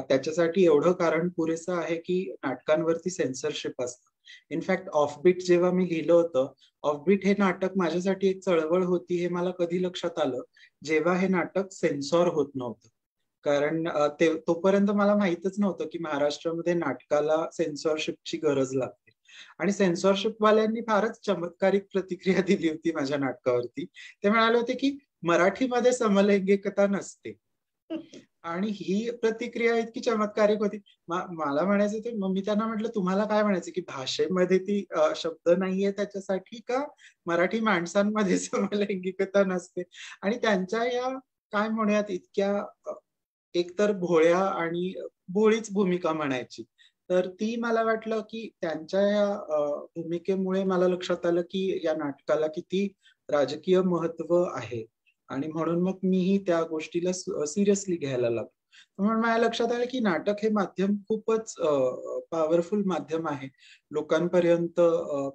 त्याच्यासाठी एवढं कारण पुरेसं आहे की नाटकांवरती सेन्सरशिप असतं. इनफॅक्ट ऑफबीट जेव्हा मी लिहिलं होतं, ऑफबीट हे नाटक माझ्यासाठी एक चळवळ होती हे मला कधी लक्षात आलं, जेव्हा हे नाटक सेन्सॉर होत नव्हतं. कारण तोपर्यंत मला माहितच नव्हतं की महाराष्ट्रामध्ये नाटकाला सेन्सॉरशिपची गरज लागते. आणि सेन्सॉरशिप वाल्यांनी फारच चमत्कारिक प्रतिक्रिया दिली होती माझ्या नाटकावरती. ते म्हणाले होते की मराठीमध्ये समलैंगिकता नसते. आणि ही प्रतिक्रिया इतकी चमत्कारिक होती. मला म्हणायचं ते, मग मी त्यांना म्हटलं तुम्हाला काय म्हणायचं की भाषेमध्ये ती शब्द नाहीये त्याच्यासाठी, का मराठी माणसांमध्ये समलैंगिकता नसते. आणि त्यांच्या या काय म्हणूयात इतक्या एकतर भोळ्या आणि भोळीच भूमिका म्हणायची, तर ती मला वाटलं की त्यांच्या या भूमिकेमुळे मला लक्षात आलं की या नाटकाला किती राजकीय महत्व आहे. आणि म्हणून मग मीही त्या गोष्टीला सिरियसली घ्यायला लागलो. म्हणून माझ्या लक्षात आलं की नाटक हे माध्यम खूपच पॉवरफुल माध्यम आहे लोकांपर्यंत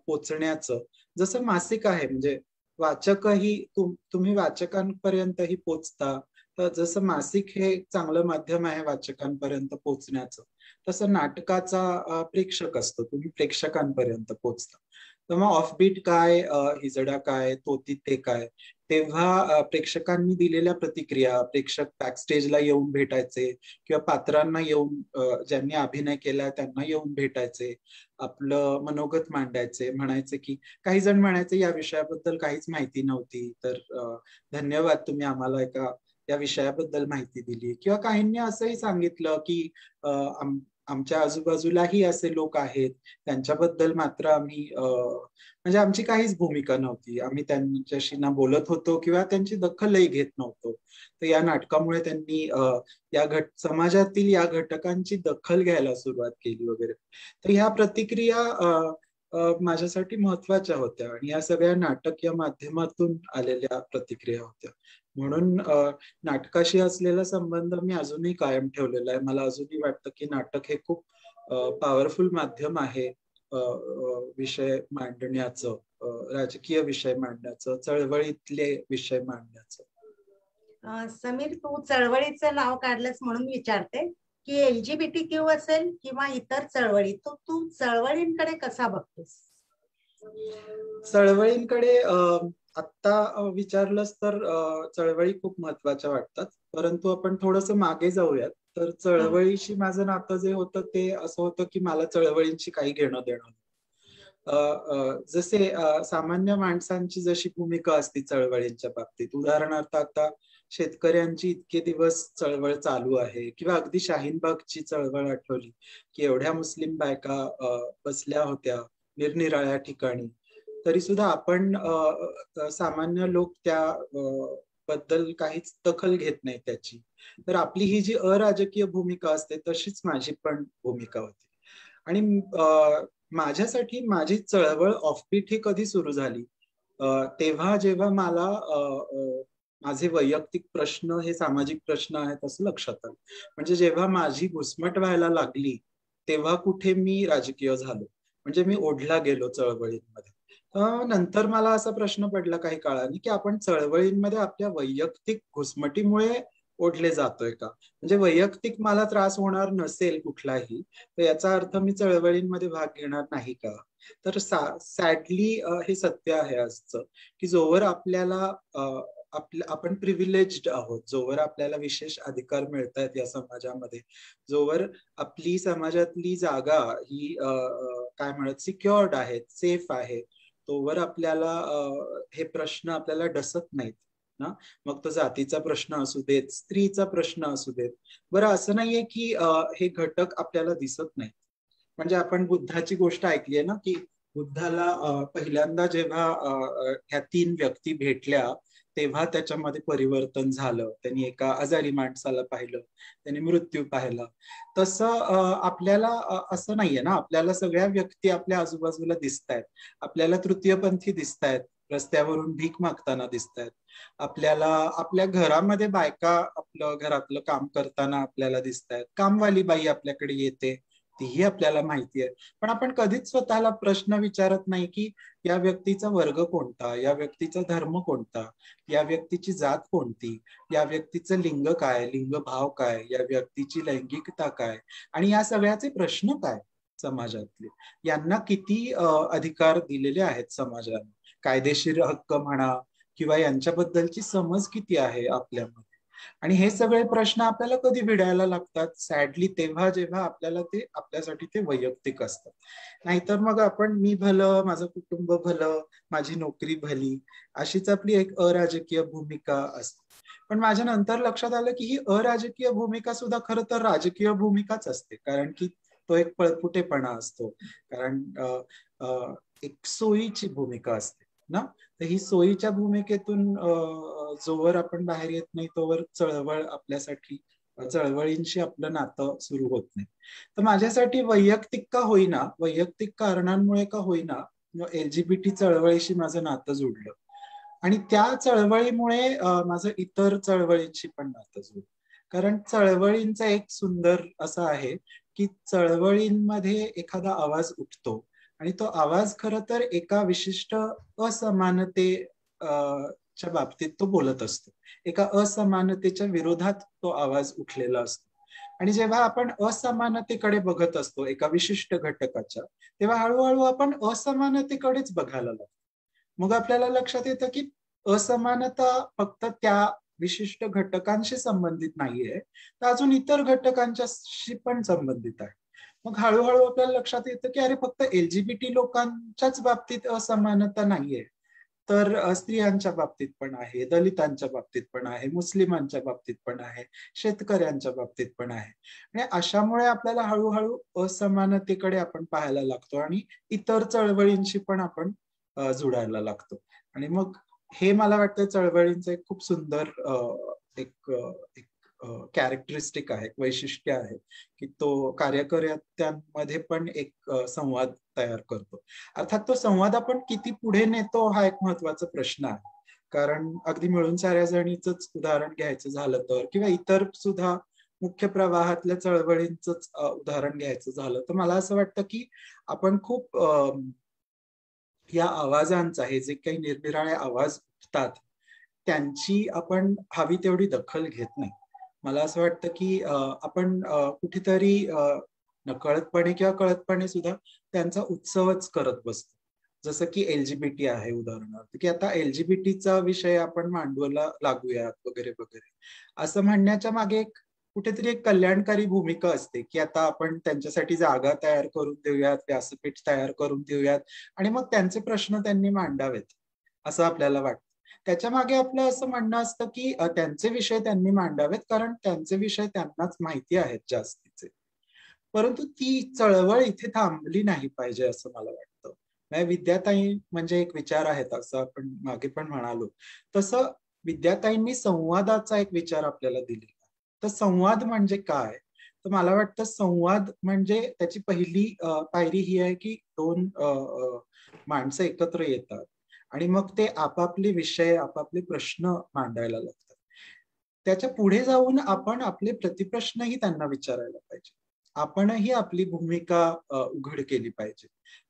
पोचण्याचं. जसं मासिक आहे, म्हणजे वाचकही तुम्ही वाचकांपर्यंतही पोचता, तर जसं मासिक हे चांगलं माध्यम आहे वाचकांपर्यंत पोचण्याचं, तसं नाटकाचा प्रेक्षक असतो, तुम्ही प्रेक्षकांपर्यंत पोचता. तर मग ऑफबीट काय, हिजडा काय, तोती ते काय, तेव्हा प्रेक्षकांनी दिलेल्या प्रतिक्रिया, प्रेक्षक बॅकस्टेजला येऊन भेटायचे किंवा पात्रांना येऊन, ज्यांनी अभिनय केला त्यांना येऊन भेटायचे, आपलं मनोगत मांडायचे, म्हणायचे की काही जण म्हणायचे या विषयाबद्दल काहीच माहिती नव्हती, तर धन्यवाद तुम्ही आम्हाला या विषयाबद्दल माहिती दिली. किंवा काहींनी असंही सांगितलं की आमच्या आजूबाजूलाही असे लोक आहेत, त्यांच्याबद्दल मात्र आम्ही म्हणजे आमची काहीच भूमिका नव्हती, आम्ही त्यांच्याशी ना बोलत होतो किंवा त्यांची दखलही घेत नव्हतो. तर या नाटकामुळे त्यांनी या समाजातील या घटकांची दखल घ्यायला सुरुवात केली वगैरे. तर ह्या प्रतिक्रिया माझ्यासाठी महत्वाच्या होत्या आणि या सगळ्या नाटक या माध्यमातून आलेल्या प्रतिक्रिया होत्या. म्हणून नाटकाशी असलेला संबंध मी अजूनही कायम ठेवलेला आहे. मला अजूनही वाटतं की नाटक हे खूप पॉवरफुल माध्यम आहे विषय मांडण्याचं, राजकीय विषय मांडण्याचं, चळवळीतले विषय मांडण्याचं. समीर, तू चळवळीचं नाव काढलंस म्हणून विचारते की LGBTQ असेल किंवा इतर चळवळी, तू चळवळींकडे कसा बघतोस? चळवळींकडे आत्ता विचारलंस तर चळवळी खूप महत्वाच्या वाटतात, परंतु आपण थोडस मागे जाऊयात. तर चळवळीशी माझं नातं जे होतं ते असं होतं की मला चळवळींची काही घेणं देणं. जसे सामान्य माणसांची जशी भूमिका असते चळवळींच्या बाबतीत, उदाहरणार्थ आता शेतकऱ्यांची इतके दिवस चळवळ चालू आहे, किंवा अगदी शाहीनबागची चळवळ आठवली की एवढ्या मुस्लिम बायका बसल्या होत्या निरनिराळ्या ठिकाणी, तरी सुद्धा आपण सामान्य लोक त्या बद्दल काहीच दखल घेत नाही त्याची. तर आपली ही जी अराजकीय भूमिका असते तशीच माझी पण भूमिका होती. आणि माझ्यासाठी माझी चळवळ ऑफबीट ही कधी सुरू झाली, तेव्हा जेव्हा मला माझे वैयक्तिक प्रश्न हे सामाजिक प्रश्न आहेत असं लक्षात आलं. म्हणजे जेव्हा माझी घुसमट व्हायला लागली तेव्हा कुठे मी राजकीय झालो, म्हणजे मी ओढला गेलो चळवळींमध्ये. नंतर मला असा प्रश्न पडला काही काळाने की आपण चळवळींमध्ये आपल्या वैयक्तिक घुसमटीमुळे ओढले जातोय का, म्हणजे वैयक्तिक मला त्रास होणार नसेल कुठलाही तर याचा अर्थ मी चळवळींमध्ये भाग घेणार नाही का. तर सॅडली हे सत्य आहे आजचं की जोवर आपल्याला आपण प्रिव्हिलेज्ड आहोत, जोवर आपल्याला विशेष अधिकार मिळत आहेत या समाजामध्ये, जोवर आपली समाजातली जागा ही काय म्हणत सिक्युअर्ड आहेत, सेफ आहे, तोवर आपल्याला हे प्रश्न आपल्याला डसत नाहीत ना. मग तो जातीचा प्रश्न असू देत, स्त्रीचा प्रश्न असू देत. बरं असं नाहीये की हे घटक आपल्याला दिसत नाहीत. म्हणजे आपण बुद्धाची गोष्ट ऐकली आहे ना की बुद्धाला पहिल्यांदा जेव्हा ह्या 3 व्यक्ती भेटल्या तेव्हा त्याच्यामध्ये परिवर्तन झालं. त्यांनी एका आजारी माणसाला पाहिलं, त्यांनी मृत्यू पाहिला. तसं आपल्याला असं नाहीये ना, आपल्याला सगळ्या व्यक्ती आपल्या आजूबाजूला दिसतायत. आपल्याला तृतीयपंथी दिसतायत, रस्त्यावरून भीक मागताना दिसतायत. आपल्याला आपल्या घरामध्ये बायका आपलं घरातलं काम करताना आपल्याला दिसतायत. कामवाली बाई आपल्याकडे येते, तीही आपल्याला माहिती आहे. पण आपण कधीच स्वतःला प्रश्न विचारत नाही की या व्यक्तीचा वर्ग कोणता, या व्यक्तीचा धर्म कोणता, या व्यक्तीची जात कोणती, या व्यक्तीचं लिंग काय, लिंग भाव काय, या व्यक्तीची लैंगिकता काय, आणि या सगळ्याचे प्रश्न काय समाजातले, यांना किती अधिकार दिलेले आहेत समाजाने, कायदेशीर हक्क म्हणा किंवा यांच्याबद्दलची समज किती आहे आपल्यामध्ये. आणि हे सगळे प्रश्न आपल्याला कधी भिडायला लागतात सॅडली तेव्हा जेव्हा आपल्याला ते आपल्यासाठी ते वैयक्तिक असतात. नाहीतर मग आपण मी भलं, माझं कुटुंब भलं, माझी नोकरी भली, अशीच आपली एक अराजकीय भूमिका असते. पण माझ्या नंतर लक्षात आलं की ही अराजकीय भूमिका सुद्धा खरं तर राजकीय भूमिकाच असते, कारण की तो एक पळपुटेपणा असतो, कारण एक सोयीची भूमिका असते ना. तर ही सोयीच्या भूमिकेतून जोवर आपण बाहेर येत नाही तोवर चळवळ आपल्यासाठी, चळवळींशी आपलं नातं सुरू होत नाही. तर माझ्यासाठी वैयक्तिक का होईना, वैयक्तिक कारणांमुळे का होईना, LGBT चळवळीशी माझं नातं जुडलं आणि त्या चळवळीमुळे माझं इतर चळवळींशी पण नातं जुडलं. कारण चळवळींचा एक सुंदर असं आहे की चळवळींमध्ये एखादा आवाज उठतो आणि तो आवाज खरं तर एका विशिष्ट असमानते च्या बाबतीत तो बोलत असतो. एका असमानतेच्या विरोधात तो आवाज उठलेला असतो. आणि जेव्हा आपण असमानतेकडे बघत असतो एका विशिष्ट घटकाच्या, तेव्हा हळूहळू आपण असमानतेकडेच बघायला लागतो. मग आपल्याला लक्षात येतं की असमानता फक्त त्या विशिष्ट घटकांशी संबंधित नाहीये, तर अजून इतर घटकांच्याशी पण संबंधित आहे. मग हळूहळू आपल्याला लक्षात येतं की अरे फक्त LGBT लोकांच्याच बाबतीत असमानता नाहीये, तर स्त्रियांच्या बाबतीत पण आहे, दलितांच्या बाबतीत पण आहे, मुस्लिमांच्या बाबतीत पण आहे, शेतकऱ्यांच्या बाबतीत पण आहे. आणि अशामुळे आपल्याला हळूहळू असमानतेकडे आपण पाहायला लागतो आणि इतर चळवळींशी पण आपण जुडायला लागतो. आणि मग हे मला वाटतं चळवळींचं एक खूप सुंदर एक कॅरेक्टरिस्टिक आहे, वैशिष्ट्य आहे की तो कार्यकर्त्यांमध्ये पण एक संवाद तयार करतो. अर्थात तो संवाद आपण किती पुढे नेतो हा एक महत्वाचा प्रश्न आहे. कारण अगदी मिळून साऱ्या जणीच उदाहरण घ्यायचं झालं तर, किंवा इतर सुद्धा मुख्य प्रवाहातल्या चळवळींच उदाहरण घ्यायचं झालं तर, मला असं वाटतं की आपण खूप या आवाजांचा, हे जे काही निरनिराळे आवाज उठतात त्यांची आपण हवी तेवढी दखल घेत नाही. मला असं वाटतं की आपण कुठेतरी नकळतपणे किंवा कळतपणे सुद्धा त्यांचा उत्सवच करत बसतो. जसं की LGBT आहे उदाहरणार्थ, की आता LGBTचा विषय आपण मांडवायला लागूयात वगैरे वगैरे असं म्हणण्याच्या मागे कुठेतरी एक कल्याणकारी भूमिका असते की आता आपण त्यांच्यासाठी जागा तयार करून देऊयात, व्यासपीठ तयार करून देऊयात आणि मग त्यांचे प्रश्न त्यांनी मांडावेत असं आपल्याला वाटतं. त्याच्या मागे आपलं असं म्हणणं असतं की त्यांचे विषय त्यांनी मांडावेत कारण त्यांचे विषय त्यांनाच माहिती आहेत जास्तीचे. परंतु ती चळवळ इथे थांबली नाही पाहिजे असं मला वाटतं. विद्याताई म्हणजे एक विचार आहेत असं आपण मागे पण म्हणालो, तसं विद्याताईंनी संवादाचा एक विचार आपल्याला दिलेला. तर संवाद म्हणजे काय, तर मला वाटतं संवाद म्हणजे त्याची पहिली पायरी ही आहे की दोन माणसं एकत्र येतात आणि मग ते आपापले विषय आपापले प्रश्न मांडायला लागतात. त्याच्या पुढे जाऊन आपण आपले प्रतिप्रश्नही त्यांना विचारायला पाहिजे. आपणही आपली भूमिका उघड केली पाहिजे.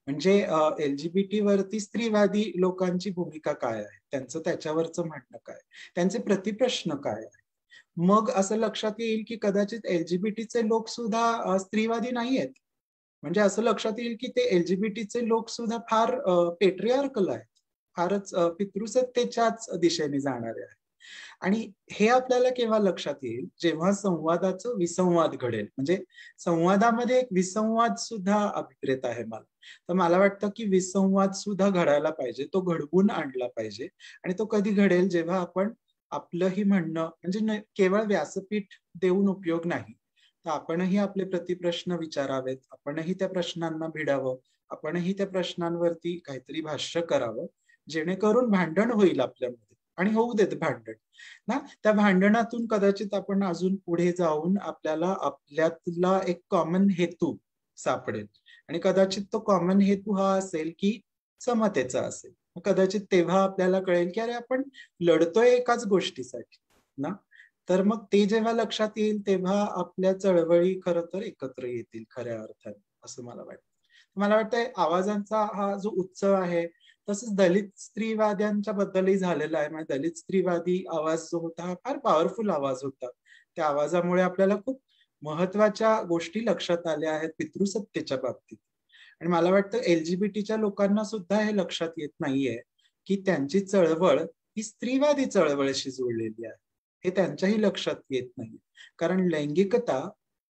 म्हणजे LGBT वरती स्त्रीवादी लोकांची भूमिका काय आहे, त्यांचं त्याच्यावरचं म्हणणं काय, त्यांचे प्रतिप्रश्न काय आहे. मग असं लक्षात येईल की कदाचित LGBTचे लोक सुद्धा स्त्रीवादी नाही आहेत. म्हणजे असं लक्षात येईल की ते LGBTचे लोक सुद्धा फार पेट्रियार्कल आहेत, फारच पितृसत्तेच्याच दिशेने जाणारे आहेत. आणि हे आपल्याला केव्हा लक्षात येईल, जेव्हा संवादाचं विसंवाद घडेल. म्हणजे संवादामध्ये एक विसंवाद सुद्धा अभिप्रेत आहे मला. तर मला वाटतं की विसंवाद सुद्धा घडायला पाहिजे, तो घडवून आणला पाहिजे. आणि तो कधी घडेल, जेव्हा आपण आपलंही म्हणणं, म्हणजे केवळ व्यासपीठ देऊन उपयोग नाही, तर आपणही आपले प्रतिप्रश्न विचारावेत, आपणही त्या प्रश्नांना भिडावं, आपणही त्या प्रश्नांवरती काहीतरी भाष्य करावं, जेणेकरून भांडण होईल आपल्यामध्ये. आणि होऊ देत भांडण ना. त्या भांडणातून कदाचित आपण अजून पुढे जाऊन आपल्याला आपल्यातला एक कॉमन हेतू सापडेल. आणि कदाचित तो कॉमन हेतू हा असेल की समतेचा असेल. कदाचित तेव्हा आपल्याला कळेल की अरे आपण लढतोय एकाच गोष्टीसाठी ना. तर मग ते जेव्हा लक्षात येईल तेव्हा आपल्या चळवळी खरं तर एकत्र येतील खऱ्या अर्थाने, असं मला वाटतं. मला वाटतंय आवाजांचा हा जो उत्सव आहे, तसंच दलित स्त्रीवाद्यांच्या बद्दलही झालेला आहे. म्हणजे दलित स्त्रीवादी आवाज जो होता हा फार पॉवरफुल आवाज होता. त्या आवाजामुळे आपल्याला खूप महत्वाच्या गोष्टी लक्षात आल्या आहेत पितृसत्तेच्या बाबतीत. आणि मला वाटतं LGBTच्या लोकांना सुद्धा हे लक्षात येत नाहीये की त्यांची चळवळ ही स्त्रीवादी चळवळीशी जोडलेली आहे. हे त्यांच्याही लक्षात येत नाही. कारण लैंगिकता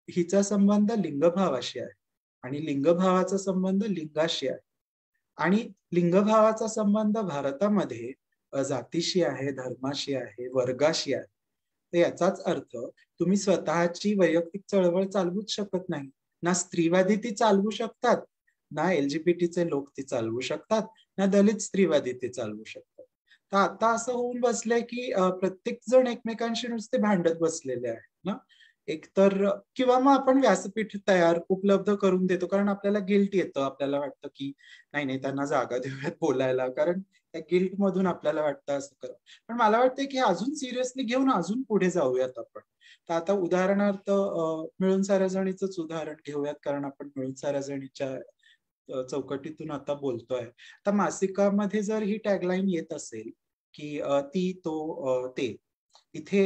हिचा संबंध लिंगभावाशी आहे आणि लिंगभावाचा संबंध लिंगाशी आहे. आणि लिंगभावाचा संबंध भारतामध्ये जातीशी आहे, धर्माशी आहे, वर्गाशी आहे. तर याचाच अर्थ तुम्ही स्वतःची वैयक्तिक चळवळ चालवूच शकत नाही. ना स्त्रीवादी ती चालवू शकतात, ना LGBTचे लोक ती चालवू शकतात, ना दलित स्त्रीवादी ते चालवू शकतात. तर आता असं होऊन बसलंय की प्रत्येक जण एकमेकांशी नुसते भांडत बसलेले आहेत ना. एकतर किंवा मग आपण व्यासपीठ तयार उपलब्ध करून देतो, कारण आपल्याला गिल्ट येतं, आपल्याला वाटतं की नाही त्यांना जागा देऊयात बोलायला, कारण त्या गिल्ट मधून आपल्याला वाटतं असं करा. पण मला वाटतं की अजून सिरियसली घेऊन अजून पुढे जाऊयात आपण. तर आता उदाहरणार्थ मिळून साऱ्या जणीचंच उदाहरण घेऊयात, कारण आपण मिळून साऱ्या जणीच्या चौकटीतून आता बोलतोय. आता मासिकामध्ये जर ही टॅगलाईन येत असेल की ती तो ते, इथे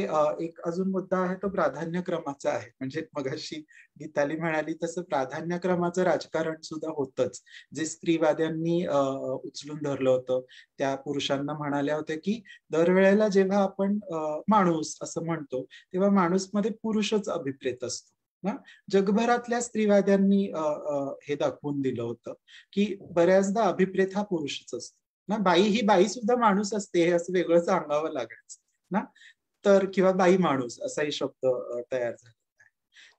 एक अजून मुद्दा आहे, तो प्राधान्यक्रमाचा आहे. म्हणजे मगाशी गीताली म्हणाली तसं प्राधान्यक्रमाचं राजकारण सुद्धा होतच, जे स्त्रीवाद्यांनी उचलून धरलं होतं. त्या पुरुषांना म्हणाल्या होत्या की दरवेळेला जेव्हा आपण माणूस असं म्हणतो तेव्हा माणूस मध्ये पुरुषच अभिप्रेत असतो ना. जगभरातल्या स्त्रीवाद्यांनी हे दाखवून दिलं होतं की बऱ्याचदा अभिप्रेत हा पुरुषच असतो ना. बाई ही बाई सुद्धा माणूस असते, हे असं वेगळं सांगावं लागायचं ना. तर किंवा बाई माणूस असाही शब्द तयार झालेला आहे.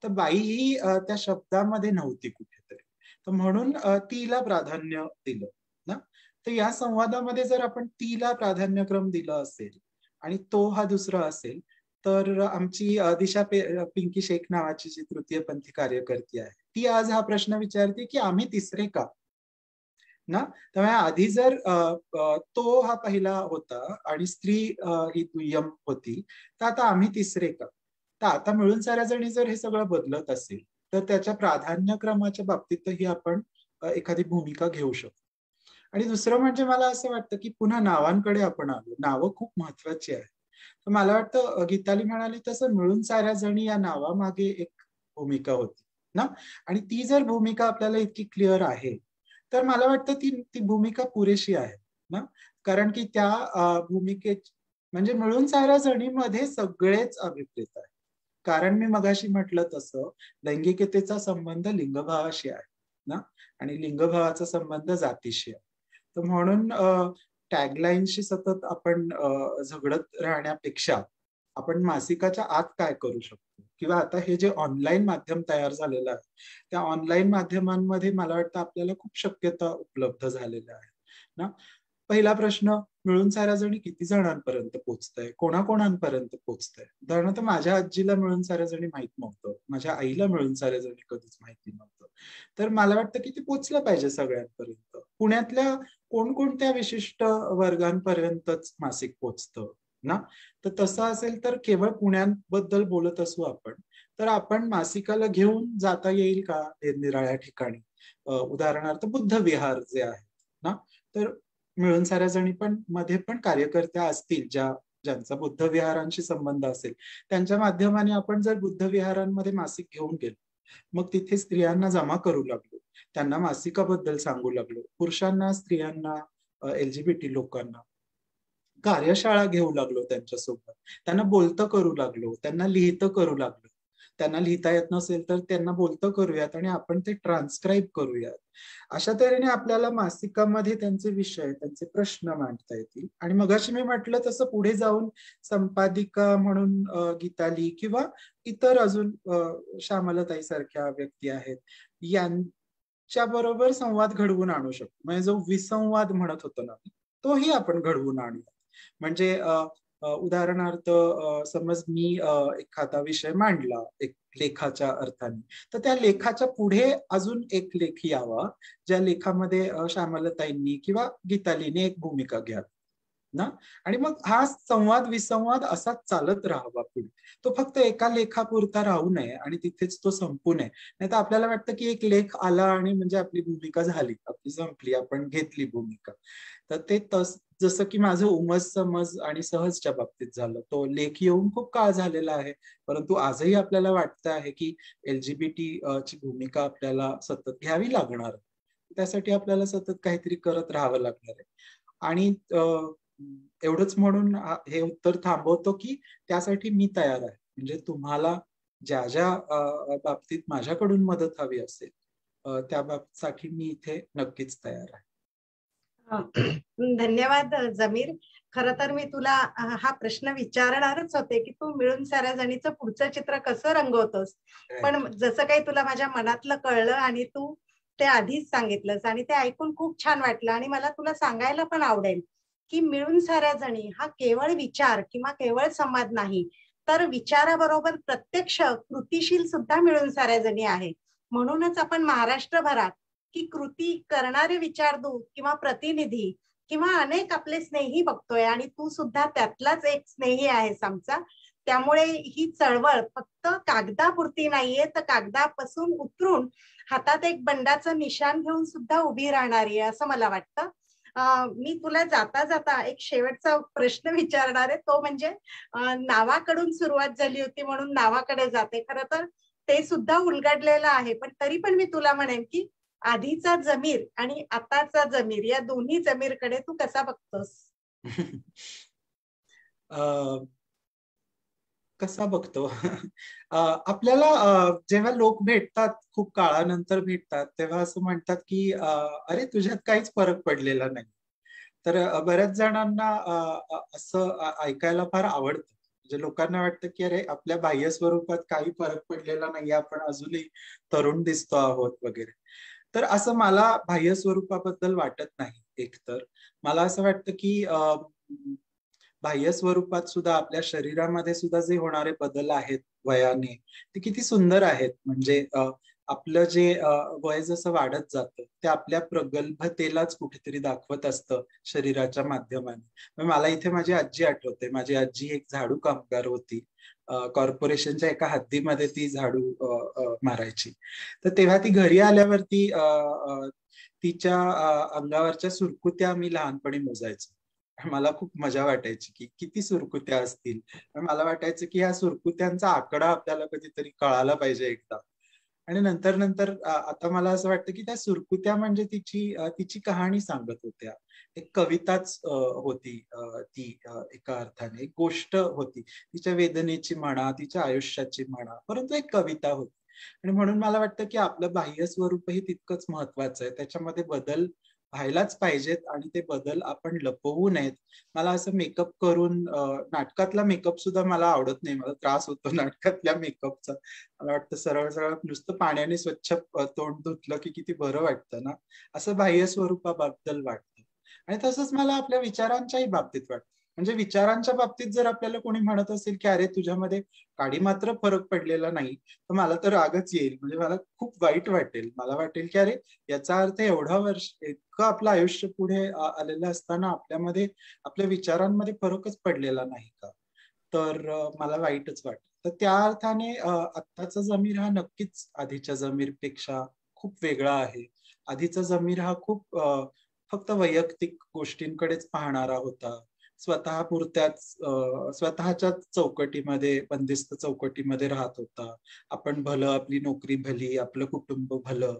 तर बाई ही त्या शब्दामध्ये नव्हती कुठेतरी, तर म्हणून तिला प्राधान्य दिलं ना. तर या संवादामध्ये जर आपण तिला प्राधान्यक्रम दिला असेल आणि तो हा दुसरा असेल, तर आमची दिशा पिंकी शेख नावाची जी तृतीयपंथी कार्यकर्ती आहे, ती आज हा प्रश्न विचारते की आम्ही तिसरे का ना. त्यामुळे आधी जर तो हा पहिला होता आणि स्त्री ही दुय्यम होती, तर आता आम्ही तिसरे का. तर आता मिळून साऱ्या जणी जर हे सगळं बदलत असेल, तर त्याच्या प्राधान्यक्रमाच्या बाबतीतही आपण एखादी भूमिका घेऊ शकतो. आणि दुसरं म्हणजे मला असं वाटतं की पुन्हा नावांकडे आपण आलो. नावं खूप महत्वाची आहेत. तर मला वाटतं गीताली म्हणाली तसं मिळून साऱ्या जणी या नावामागे एक भूमिका होती ना. आणि ती जर भूमिका आपल्याला इतकी क्लिअर आहे, तर मला वाटतं ती भूमिका पुरेशी आहे ना. कारण की त्या भूमिकेत म्हणजे मिळून साऱ्या जणीमध्ये सगळेच अभिप्रेत आहे. कारण मी मगाशी म्हटलं तसं लैंगिकतेचा संबंध लिंगभावाशी आहे ना, आणि लिंगभावाचा संबंध जातीशी आहे. तर म्हणून टॅगलाईनशी सतत आपण झगडत राहण्यापेक्षा आपण मासिकाच्या आत काय करू शकतो, किंवा आता हे जे ऑनलाईन माध्यम तयार झालेलं आहे, त्या ऑनलाईन माध्यमांमध्ये मला वाटतं आपल्याला खूप शक्यता उपलब्ध झालेल्या आहेत ना. पहिला प्रश्न, मिळून साऱ्या जणी किती जणांपर्यंत पोहोचतंय, कोणाकोणांपर्यंत पोहोचतंय. उदाहरणार्थ माझ्या आजीला मिळून साऱ्या जणी माहित नव्हतं, माझ्या आईला मिळून साऱ्या जणी कधीच माहिती नव्हतं. तर मला वाटतं की ते पोहोचलं पाहिजे सगळ्यांपर्यंत. पुण्यातल्या कोणकोणत्या विशिष्ट वर्गांपर्यंतच मासिक पोहोचतं ना. तर तसं असेल तर केवळ पुण्याबद्दल बोलत असू आपण, तर आपण मासिकाला घेऊन जाता येईल का निरनिराळ्या ठिकाणी. उदाहरणार्थ बुद्ध विहार जे आहे ना, तर मिळून साऱ्या जणी पण मध्ये पण कार्यकर्त्या असतील ज्यांचा बुद्ध विहारांशी संबंध असेल, त्यांच्या माध्यमाने आपण जर बुद्ध विहारांमध्ये मासिक घेऊन गेलो, मग तिथे स्त्रियांना जमा करू लागलो, त्यांना मासिकाबद्दल सांगू लागलो, पुरुषांना, स्त्रियांना, LGBT लोकांना कार्यशाळा घेऊ लागलो, त्यांच्यासोबत त्यांना बोलतं करू लागलो, त्यांना लिहितं करू लागलो. त्यांना लिहिता येत नसेल तर त्यांना बोलतं करूयात आणि आपण ते ट्रान्स्क्राईब करूयात. अशा तऱ्हेने आपल्याला मासिकामध्ये त्यांचे विषय, त्यांचे प्रश्न मांडता येतील. आणि मगाशी मी म्हटलं तसं पुढे जाऊन संपादिका म्हणून गीताली किंवा इतर अजून श्यामलताई सारख्या व्यक्ती आहेत, यांच्या बरोबर संवाद घडवून आणू शकतो. म्हणजे जो विसंवाद म्हणत होतो ना, तोही आपण घडवून आणूया. म्हणजे उदाहरणार्थ समज मी एखादा विषय मांडला एक लेखाच्या अर्थाने, तर त्या लेखाच्या पुढे अजून एक लेख यावा, ज्या लेखामध्ये श्यामलताईंनी किंवा गीतालीने एक भूमिका घ्यावी ना. आणि मग हा संवाद विसंवाद असाच चालत राहावा पुढे. तो फक्त एका लेखापुरता राहू नये आणि तिथेच तो संपू नये. नाही तर आपल्याला वाटतं की एक लेख आला आणि म्हणजे आपली भूमिका झाली, आपली संपली, आपण घेतली भूमिका. तर ते जसं की माझं उमज समज आणि सहजच्या बाबतीत झालं. तो लेख येऊन खूप काळ झालेला आहे, परंतु आजही आपल्याला वाटतं आहे की LGBT ची भूमिका आपल्याला सतत घ्यावी लागणार. त्यासाठी आपल्याला सतत काहीतरी करत राहावं लागणार आहे. आणि एवढंच म्हणून हे उत्तर थांबवतो की त्यासाठी मी तयार आहे. म्हणजे तुम्हाला ज्या ज्या बाबतीत माझ्याकडून मदत हवी असेल त्या बाबतीसाठी मी इथे नक्कीच तयार आहे. धन्यवाद जमीर. खर तर मी तुला हा प्रश्न विचारणारच होते की तू मिळून साऱ्या जणीचं पुढचं चित्र कसं रंगवतोस, पण जसं काही तुला माझ्या मनातलं कळलं आणि तू ते आधीच सांगितलंस आणि ते ऐकून खूप छान वाटलं. आणि मला तुला सांगायला पण आवडेल की मिळून साऱ्या जणी हा केवळ विचार किंवा केवळ संवाद नाही, तर विचाराबरोबर प्रत्यक्ष कृतीशील सुद्धा मिळून साऱ्या जणी आहे. म्हणूनच आपण महाराष्ट्रभरात की कृती करणारे विचारदूत किंवा प्रतिनिधी किंवा अनेक आपले स्नेही बघतोय आणि तू सुद्धा त्यातलाच एक स्नेही आहेस आमचा. त्यामुळे ही चळवळ फक्त कागदापुरती नाहीये, तर कागदापासून उतरून हातात एक बंडाचं निशाण घेऊन सुद्धा उभी राहणारी आहे असं मला वाटतं. मी तुला जाता जाता एक शेवटचा प्रश्न विचारणार आहे, तो म्हणजे नावाकडून सुरुवात झाली होती म्हणून नावाकडे जाते. खरं तर ते सुद्धा उलगडलेलं आहे, पण तरी पण मी तुला म्हणेन की आधीचा जमीर आणि आताचा जमीर या दोन्ही जमीरकडे तू कसा बघतोस? कसा बघतो आपल्याला जेव्हा लोक भेटतात, खूप काळानंतर भेटतात, तेव्हा असं म्हणतात की अरे तुझ्यात काहीच फरक पडलेला नाही. तर बऱ्याच जणांना असं ऐकायला फार आवडतं. म्हणजे लोकांना वाटतं की अरे आपल्या बाह्य स्वरूपात काही फरक पडलेला नाही, आपण अजूनही तरुण दिसतो आहोत वगैरे. तर असं मला बाह्य स्वरूपाबद्दल वाटत नाही. एकतर मला असं वाटतं की बाह्य स्वरूपात सुद्धा आपल्या शरीरामध्ये सुद्धा जे होणारे बदल आहेत वयाने, ते किती सुंदर आहेत. म्हणजे आपलं जे वय जसं वाढत जातं ते आपल्या प्रगल्भतेलाच कुठेतरी दाखवत असतं शरीराच्या माध्यमाने. मला इथे माझी आजी आठवते. माझी आजी एक झाडू कामगार होती. कॉर्पोरेशनच्या एका हद्दीमध्ये ती झाडू मारायची. तर तेव्हा ती घरी आल्यावरती तिच्या अंगावरच्या सुरकुत्या मी लहानपणी मोजायचो. मला खूप मजा वाटायची की किती सुरकुत्या असतील. मला वाटायचं की ह्या सुरकुत्यांचा आकडा आपल्याला कधीतरी कळाला पाहिजे एकदा. आणि नंतर नंतर आता मला असं वाटतं की त्या सुरकुत्या म्हणजे तिची कहाणी सांगत होत्या. एक कविताच होती ती एका अर्थाने एक गोष्ट होती. तिच्या वेदनेची म्हणा, तिच्या आयुष्याची म्हणा, परंतु एक कविता होती. आणि म्हणून मला वाटतं की आपलं बाह्य स्वरूपही तितकंच महत्वाचं आहे. त्याच्यामध्ये बदल व्हायलाच पाहिजेत आणि ते बदल आपण लपवू नयेत. मला असं मेकअप करून नाटकातला मेकअप सुद्धा मला आवडत नाही. मला त्रास होतो नाटकातल्या मेकअपचा. मला वाटतं सरळ सरळ नुसतं पाण्याने स्वच्छ तोंड धुतलं की किती बरं वाटतं ना, असं बाह्य स्वरूपाबद्दल वाटतं. आणि तसंच मला आपल्या विचारांच्याही बाबतीत वाटतं. म्हणजे विचारांच्या बाबतीत जर आपल्याला कोणी म्हणत असेल की अरे तुझ्यामध्ये काडी मात्र फरक पडलेला नाही, तर मला तर रागच येईल. म्हणजे मला खूप वाईट वाटेल. मला वाटेल की अरे याचा अर्थ एवढा वर्ष इतकं आपलं आयुष्य पुढे आलेलं असताना आपल्यामध्ये आपल्या विचारांमध्ये फरकच पडलेला नाही का? तर मला वाईटच वाटतं. तर त्या अर्थाने आत्ताचा जमीर हा नक्कीच आधीच्या जमीरपेक्षा खूप वेगळा आहे. आधीचा जमीर हा खूप फक्त वैयक्तिक गोष्टींकडेच पाहणारा होता. स्वतःच्याच चौकटीमध्ये, बंदिस्त चौकटीमध्ये राहत होता. आपण भलं, आपली नोकरी भली, आपलं कुटुंब भलं.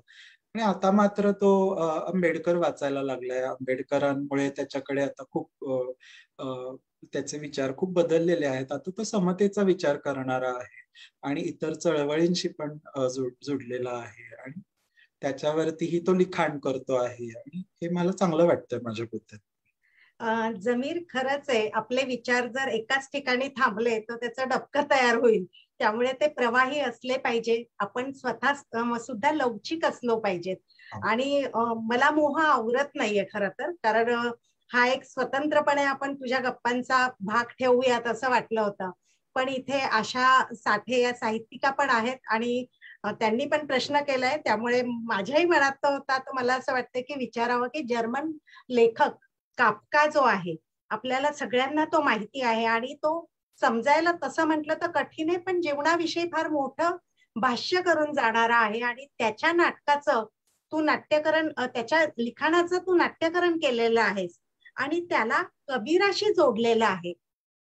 आणि आता मात्र तो आंबेडकर वाचायला लागलाय. आंबेडकरांमुळे त्याच्याकडे आता खूप त्याचे विचार खूप बदललेले आहेत. आता तो समतेचा विचार करणारा आहे आणि इतर चळवळींशी पण जुडलेला आहे आणि त्याच्यावरतीही तो लिखाण करतो आहे आणि हे मला चांगलं वाटतं माझ्याबद्दल. जमीर, खरंच आहे, आपले विचार जर एकाच ठिकाणी थांबले तर त्याचं डबकं तयार होईल. त्यामुळे ते प्रवाही असले पाहिजे. आपण स्वतः सुद्धा लवचिक असलो पाहिजेत. आणि मला मोह आवरत नाहीये खरं तर, कारण हा एक स्वतंत्रपणे आपण तुझ्या गप्पांचा भाग ठेवूयात असं वाटलं होतं. पण इथे आशा साठे या साहित्यिका पण आहेत आणि त्यांनी पण प्रश्न केलाय, त्यामुळे माझ्याही मनात तो होता. तर मला असं वाटतं की विचारावं की जर्मन लेखक काफका जो आहे, आपल्याला सगळ्यांना तो माहिती आहे आणि तो समजायला तसं म्हटलं तर कठीण आहे, पण जीवनाविषयी फार मोठं भाष्य करून जाणारा आहे. आणि त्याच्या नाटकाचं तू नाट्यकरण, त्याच्या लिखाणाचं तू नाट्यकरण केलेलं आहेस आणि त्याला कबीराशी जोडलेलं आहे.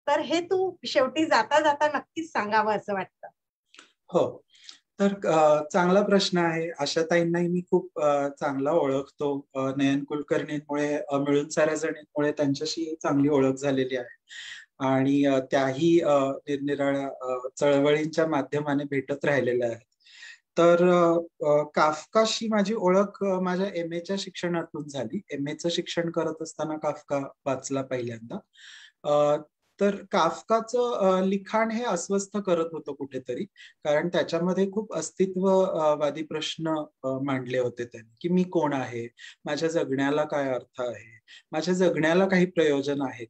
तर हे तू शेवटी जाता जाता नक्कीच सांगावं असं वाटतं. हो, तर चांगला प्रश्न आहे. आशाताईंनाही मी खूप चांगला ओळखतो. नयन कुलकर्णींमुळे, मिळून साऱ्या जणींमुळे त्यांच्याशी चांगली ओळख झालेली आहे आणि त्याही निरनिराळ्या चळवळींच्या माध्यमाने भेटत राहिलेल्या आहेत. तर काफकाशी माझी ओळख माझ्या MA च्या शिक्षणातून झाली. MA चं शिक्षण करत असताना काफका वाचला पहिल्यांदा. तर काफकाचं लिखाण हे अस्वस्थ करत होतं कुठेतरी, कारण त्याच्यामध्ये खूप अस्तित्ववादी प्रश्न मांडले होते त्यांनी, की मी कोण आहे, माझ्या जगण्याला काय अर्थ आहे, माझ्या जगण्याला काही प्रयोजन आहे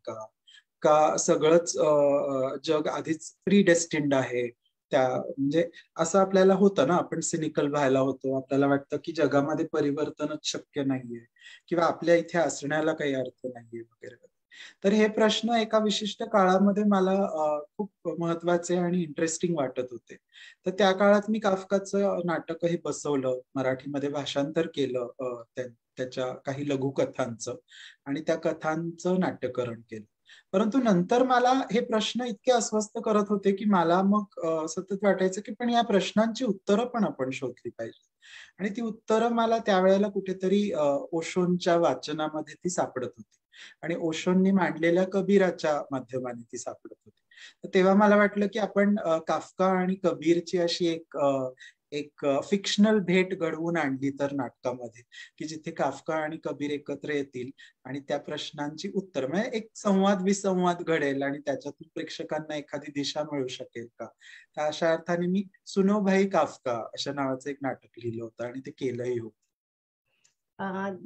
का सगळंच जग आधीच प्रीडेस्टिन्ड आहे. म्हणजे असं आपल्याला होतं ना, आपण सिनिकल व्हायला होतो. आपल्याला वाटतं की जगामध्ये परिवर्तनच शक्य नाहीये किंवा आपल्या इथे असण्याला काही अर्थ नाहीये वगैरे. तर हे प्रश्न एका विशिष्ट काळामध्ये मला खूप महत्वाचे आणि इंटरेस्टिंग वाटत होते. तर त्या काळात मी काफकाचं नाटकही बसवलं, मराठीमध्ये भाषांतर केलं त्याच्या काही लघुकथांचं आणि त्या कथांचं नाट्यकरण केलं. परंतु नंतर मला हे प्रश्न इतके अस्वस्थ करत होते की मला मग सतत वाटायचं की पण या प्रश्नांची उत्तरं पण आपण शोधली पाहिजे. आणि ती उत्तरं मला त्यावेळेला कुठेतरी ओशोंच्या वाचनामध्ये ती सापडत होती आणि ओशोंनी मांडलेल्या कबीराच्या माध्यमाने ती सापडत होती. तर तेव्हा मला वाटलं की आपण काफका आणि कबीरची अशी एक फिक्शनल भेट घडवून आणली तर नाटकामध्ये, की जिथे काफका आणि कबीर एकत्र येतील आणि त्या प्रश्नांची उत्तर, म्हणजे एक संवाद विसंवाद घडेल आणि त्याच्यातून प्रेक्षकांना एखादी दिशा मिळू शकेल का. तर अशा अर्थाने मी सुनो भाई काफका अशा नावाचं एक नाटक लिहिलं होतं आणि ते केलंही होतं.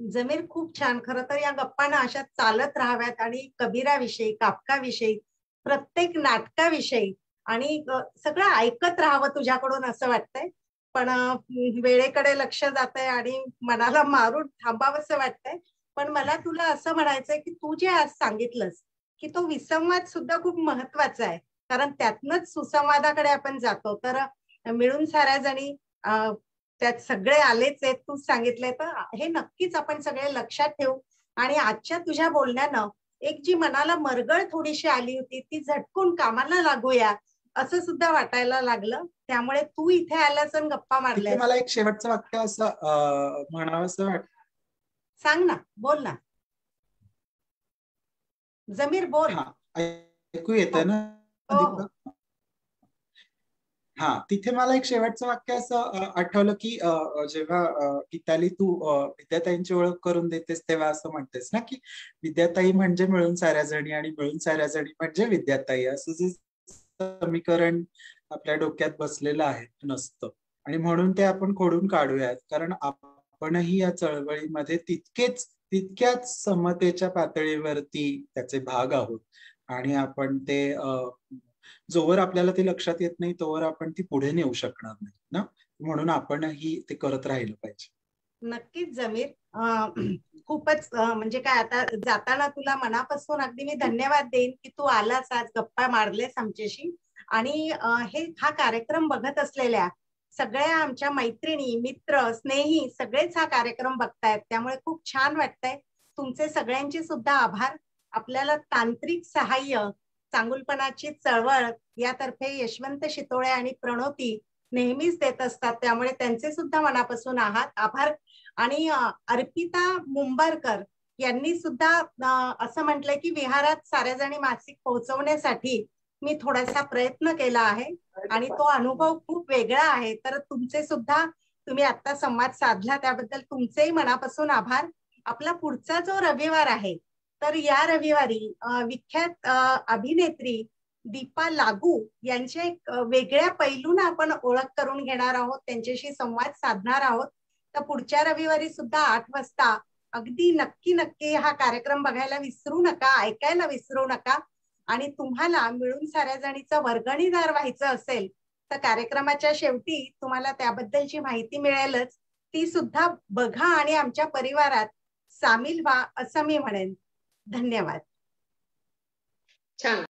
जमीर, खूप छान. खरं तर या गप्पांना अशा चालत राहाव्यात आणि कबीराविषयी, काफकाविषयी, प्रत्येक नाटकाविषयी आणि सगळं ऐकत राहावं तुझ्याकडून असं वाटतंय. पण वेळेकडे लक्ष जातंय आणि मनाला मारून थांबावंसं वाटतंय. पण मला तुला असं म्हणायचंय की तू जे आज सांगितलंस की तो विसंवाद सुद्धा खूप महत्वाचा आहे, कारण त्यातनच सुसंवादाकडे आपण जातो. तर मिळून साऱ्या जणी त्यात सगळे आलेच आहेत, तूच सांगितलंय. तर हे नक्कीच आपण सगळे लक्षात ठेवू. आणि आजच्या तुझ्या बोलण्यानं एक जी मनाला मरगळ थोडीशी आली होती ती झटकून कामाला लागूया असं सुद्धा वाटायला लागलं. त्यामुळे तू इथे आल्यास आणि गप्पा मारल्यास. मला एक शेवटचं वाक्य असं म्हणावंसं वाटतं. सांग ना, बोल ना जमीर, बोल. ऐकू येतंय ना? हो. हा, तिथे मला एक शेवटचं वाक्य असं आठवलं की जेव्हा गीताली तू विद्याताईंची ओळख करून देतेस तेव्हा असं म्हणतेस ना की विद्याताई म्हणजे मिळून साऱ्या जणी आणि मिळून साऱ्या जणी म्हणजे विद्याताई, असं जे समीकरण आपल्या डोक्यात बसलेलं आहे नसतं. आणि म्हणून ते आपण खोडून काढूयात, कारण आपणही या चळवळीमध्ये तितकेच तितक्याच समतेच्या पातळीवरती त्याचे भाग आहोत आणि आपण ते जोवर आपल्याला ते लक्षात येत नाही तोवर आपण ती पुढे नेऊ शकणार नाही ना, म्हणून आपणही ते करत राहिलं पाहिजे. नक्कीच जमीर, खूपच म्हणजे काय, आता जाताना तुला मनापासून अगदी मी धन्यवाद देईन की तू आलास, आज गप्पा मारलेस आमच्याशी. आणि हा कार्यक्रम बघत असलेल्या सगळ्या आमच्या मैत्रिणी, मित्र, स्नेही सगळेच हा कार्यक्रम बघतायत, त्यामुळे खूप छान वाटतंय. तुमचे सगळ्यांचे सुद्धा आभार. आपल्याला तांत्रिक सहाय्य चांगुलपणाची चळवळ यातर्फे यशवंत शितोळे आणि प्रणोती नेहमीच देत असतात, त्यामुळे त्यांचे सुद्धा मनापासून आभार. आणि अर्पिता मुंबारकर यांनी सुद्धा असं म्हटलंय की विहारात साऱ्याजणी मासिक पोहोचवण्यासाठी मी थोडासा प्रयत्न केला आहे आणि तो अनुभव खूप वेगळा आहे. तर तुमचे सुद्धा, तुम्ही आता संवाद साधला त्याबद्दल तुमचेही मनापासून आभार. आपला पुढचा जो रविवार आहे, तर या रविवारी विख्यात अभिनेत्री दीपा लागू यांच्या एक वेगळ्या पैलून आपण ओळख करून घेणार आहोत, त्यांच्याशी संवाद साधणार आहोत. तर पुढच्या रविवारी सुद्धा 8 वाजता अगदी नक्की हा कार्यक्रम बघायला विसरू नका, ऐकायला विसरू नका. आणि तुम्हाला मिळून साऱ्या जणीचं वर्गणीदार व्हायचं असेल तर कार्यक्रमाच्या शेवटी तुम्हाला त्याबद्दलची माहिती मिळेलच, ती सुद्धा बघा आणि आमच्या परिवारात सामील व्हा असं मी म्हणेन. धन्यवाद. छान.